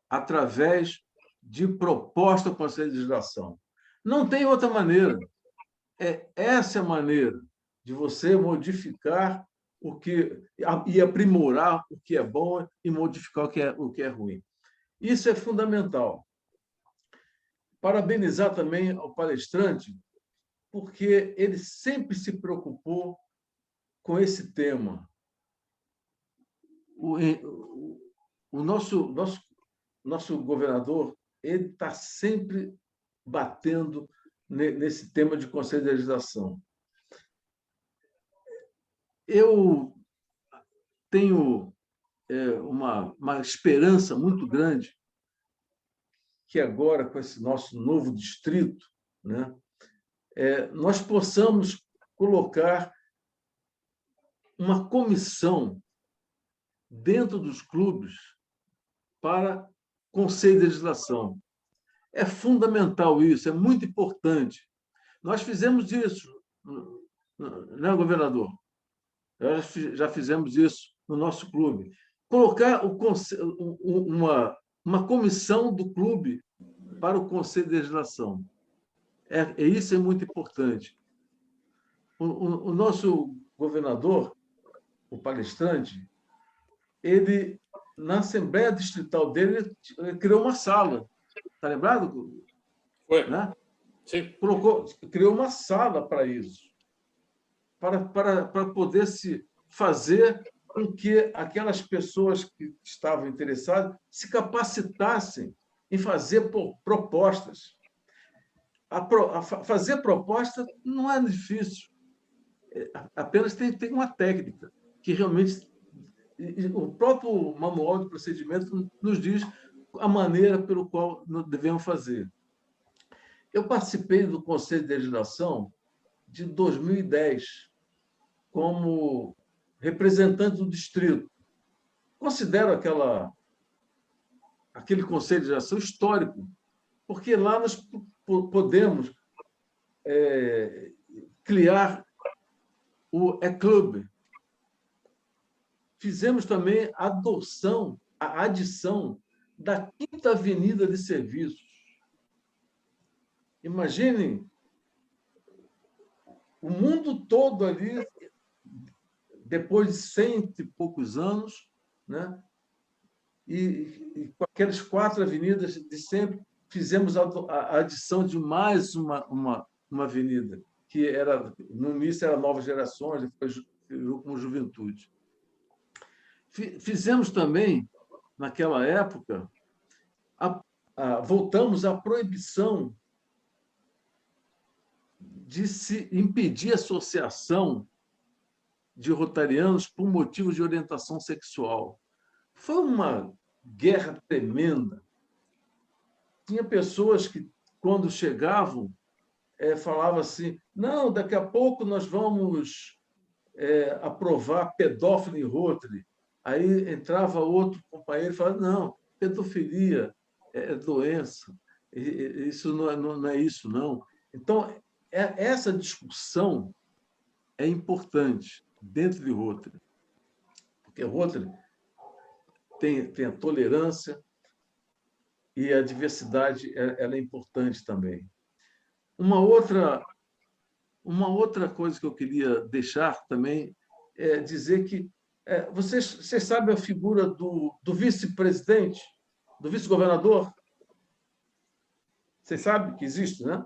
através de proposta ao Conselho de Legislação. Não tem outra maneira. Essa é a maneira de você modificar e aprimorar o que é bom e modificar o que é ruim. Isso é fundamental. Parabenizar também ao palestrante, porque ele sempre se preocupou com esse tema. O nosso governador ele está sempre batendo nesse tema de Conselho de Legislação. Eu tenho uma esperança muito grande que agora, com esse nosso novo distrito, né, nós possamos colocar uma comissão dentro dos clubes para Conselho de Legislação. É fundamental isso, é muito importante. Nós fizemos isso, né, governador? Já fizemos isso no nosso clube. Colocar uma comissão do clube para o Conselho de Legislação. Isso é muito importante. O nosso governador, o palestrante, ele, na Assembleia Distrital dele, ele criou uma sala. Está lembrado? Foi. Né? Sim. Criou uma sala para isso, para poder se fazer com que aquelas pessoas que estavam interessadas se capacitassem em fazer propostas. Fazer proposta não é difícil, apenas tem uma técnica que realmente o próprio manual de procedimento nos diz a maneira pelo qual devemos fazer. Eu participei do Conselho de Legislação de 2010 como representante do distrito. Considero aquele Conselho de Legislação histórico, porque lá nós podemos criar o E-Club. Fizemos também a adição da 5ª Avenida de Serviços. Imaginem o mundo todo ali, depois de 100 e poucos anos, né? E com aquelas 4 avenidas de sempre, fizemos a adição de mais uma avenida, que no início era Novas Gerações, depois como Juventude. Fizemos também, naquela época, voltamos à proibição de se impedir a associação de rotarianos por motivos de orientação sexual. Foi uma guerra tremenda. Tinha pessoas que, quando chegavam, falavam assim, não, daqui a pouco nós vamos aprovar pedófilo em Rotary. Aí entrava outro companheiro e falava, não, pedofilia é doença, isso não é isso, não. Então, essa discussão é importante. dentro de Rotary. Porque Rotary tem a tolerância e a diversidade ela é importante também. Uma outra coisa que eu queria deixar também é dizer que vocês sabem a figura do vice-presidente, do vice-governador? Vocês sabem que existe, né?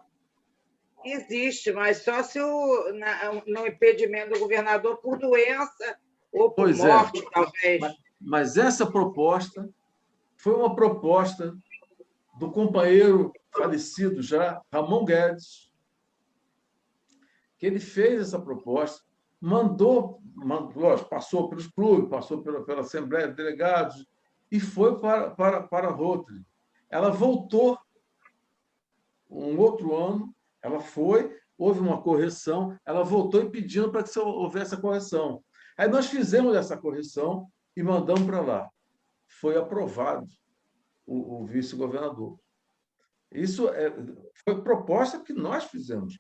Existe, mas só se no impedimento do governador por doença ou por morte, talvez. Mas essa proposta foi uma proposta do companheiro falecido já, Ramon Guedes, que ele fez essa proposta, mandou, passou pelos clubes, passou pela Assembleia de Delegados e foi para a Rotary. Ela voltou um outro ano, ela foi, houve uma correção, ela voltou e pedindo para que houvesse a correção. Aí nós fizemos essa correção e mandamos para lá. Foi aprovado o vice-governador. Isso foi proposta que nós fizemos,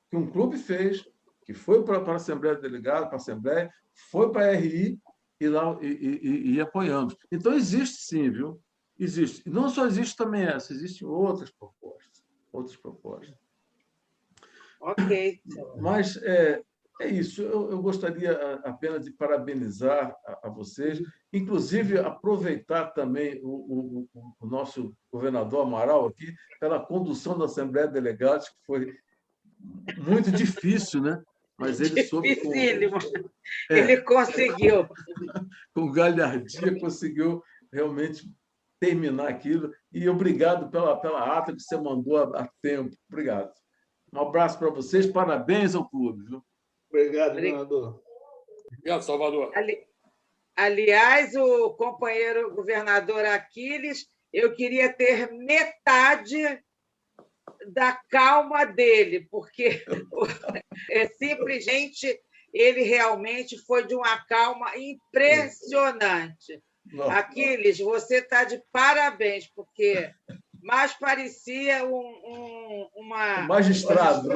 que um clube fez, que foi para a Assembleia de Delegados, para a Assembleia, foi para a RI e apoiamos. Então, existe sim, viu? Existe. E não só existe também essa, existem outras propostas. Ok. Mas é isso. Eu gostaria apenas de parabenizar a vocês, inclusive aproveitar também o nosso governador Amaral aqui pela condução da Assembleia de Delegados, que foi muito difícil, né? Mas ele soube Ele conseguiu. Com galhardia, conseguiu realmente terminar aquilo. E obrigado pela ata que você mandou a tempo. Obrigado. Um abraço para vocês, parabéns ao clube. Viu? Obrigado, governador. Obrigado, Salvador. Aliás, o companheiro governador Aquiles, eu queria ter metade da calma dele, porque simplesmente ele realmente foi de uma calma impressionante. Aquiles, você está de parabéns, porque mais parecia um magistrado.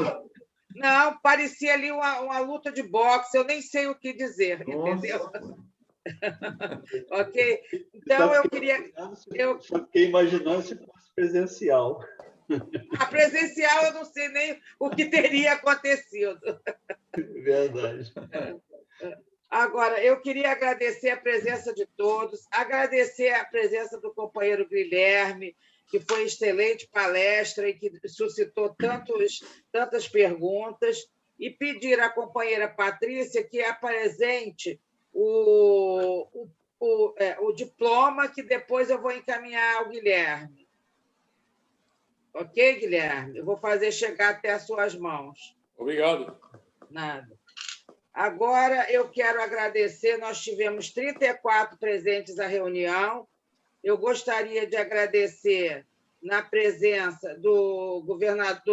Não, parecia ali uma luta de boxe, eu nem sei o que dizer, entendeu? Ok? Então, eu queria... Eu fiquei imaginando se fosse presencial. A presencial, eu não sei nem o que teria acontecido. Verdade. Agora, eu queria agradecer a presença de todos, agradecer a presença do companheiro Guilherme, que foi excelente palestra e que suscitou tantas perguntas, e pedir à companheira Patrícia que apresente o diploma, que depois eu vou encaminhar ao Guilherme. Ok, Guilherme? Eu vou fazer chegar até as suas mãos. Obrigado. Nada. Agora, eu quero agradecer, nós tivemos 34 presentes à reunião. Eu gostaria de agradecer, na presença do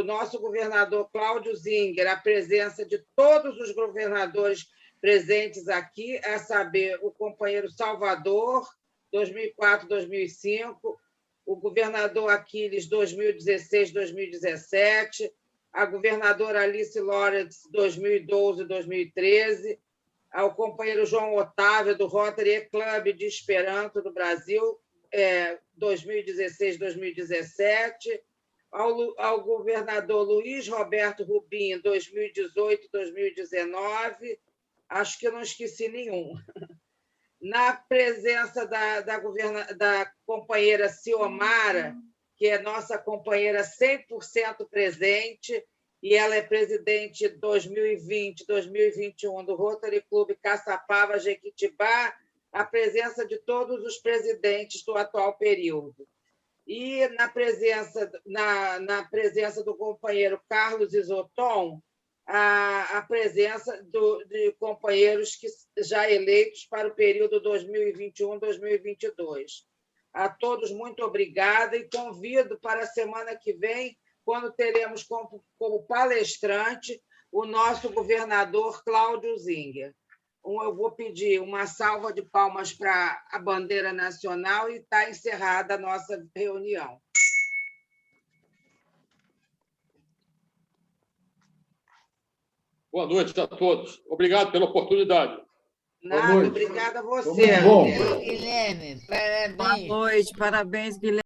nosso governador Cláudio Zinger, a presença de todos os governadores presentes aqui, a saber, o companheiro Salvador, 2004-2005, o governador Aquiles, 2016-2017, a governadora Alice Lawrence, 2012-2013, ao companheiro João Otávio, do Rotary Club de Esperanto do Brasil, 2016-2017, ao governador Luiz Roberto Rubim, 2018-2019, acho que eu não esqueci nenhum. Na presença da companheira Ciomara, que é nossa companheira 100% presente, e ela é presidente 2020-2021 do Rotary Clube Caçapava, Jequitibá, a presença de todos os presidentes do atual período. E na presença do companheiro Carlos Isoton, a presença de companheiros já eleitos para o período 2021-2022. A todos, muito obrigada, e convido para a semana que vem, quando teremos como palestrante o nosso governador Cláudio Zinger. Eu vou pedir uma salva de palmas para a bandeira nacional e está encerrada a nossa reunião. Boa noite a todos. Obrigado pela oportunidade. Nada, obrigada a você. Guilherme, parabéns. Boa noite, parabéns, Guilherme.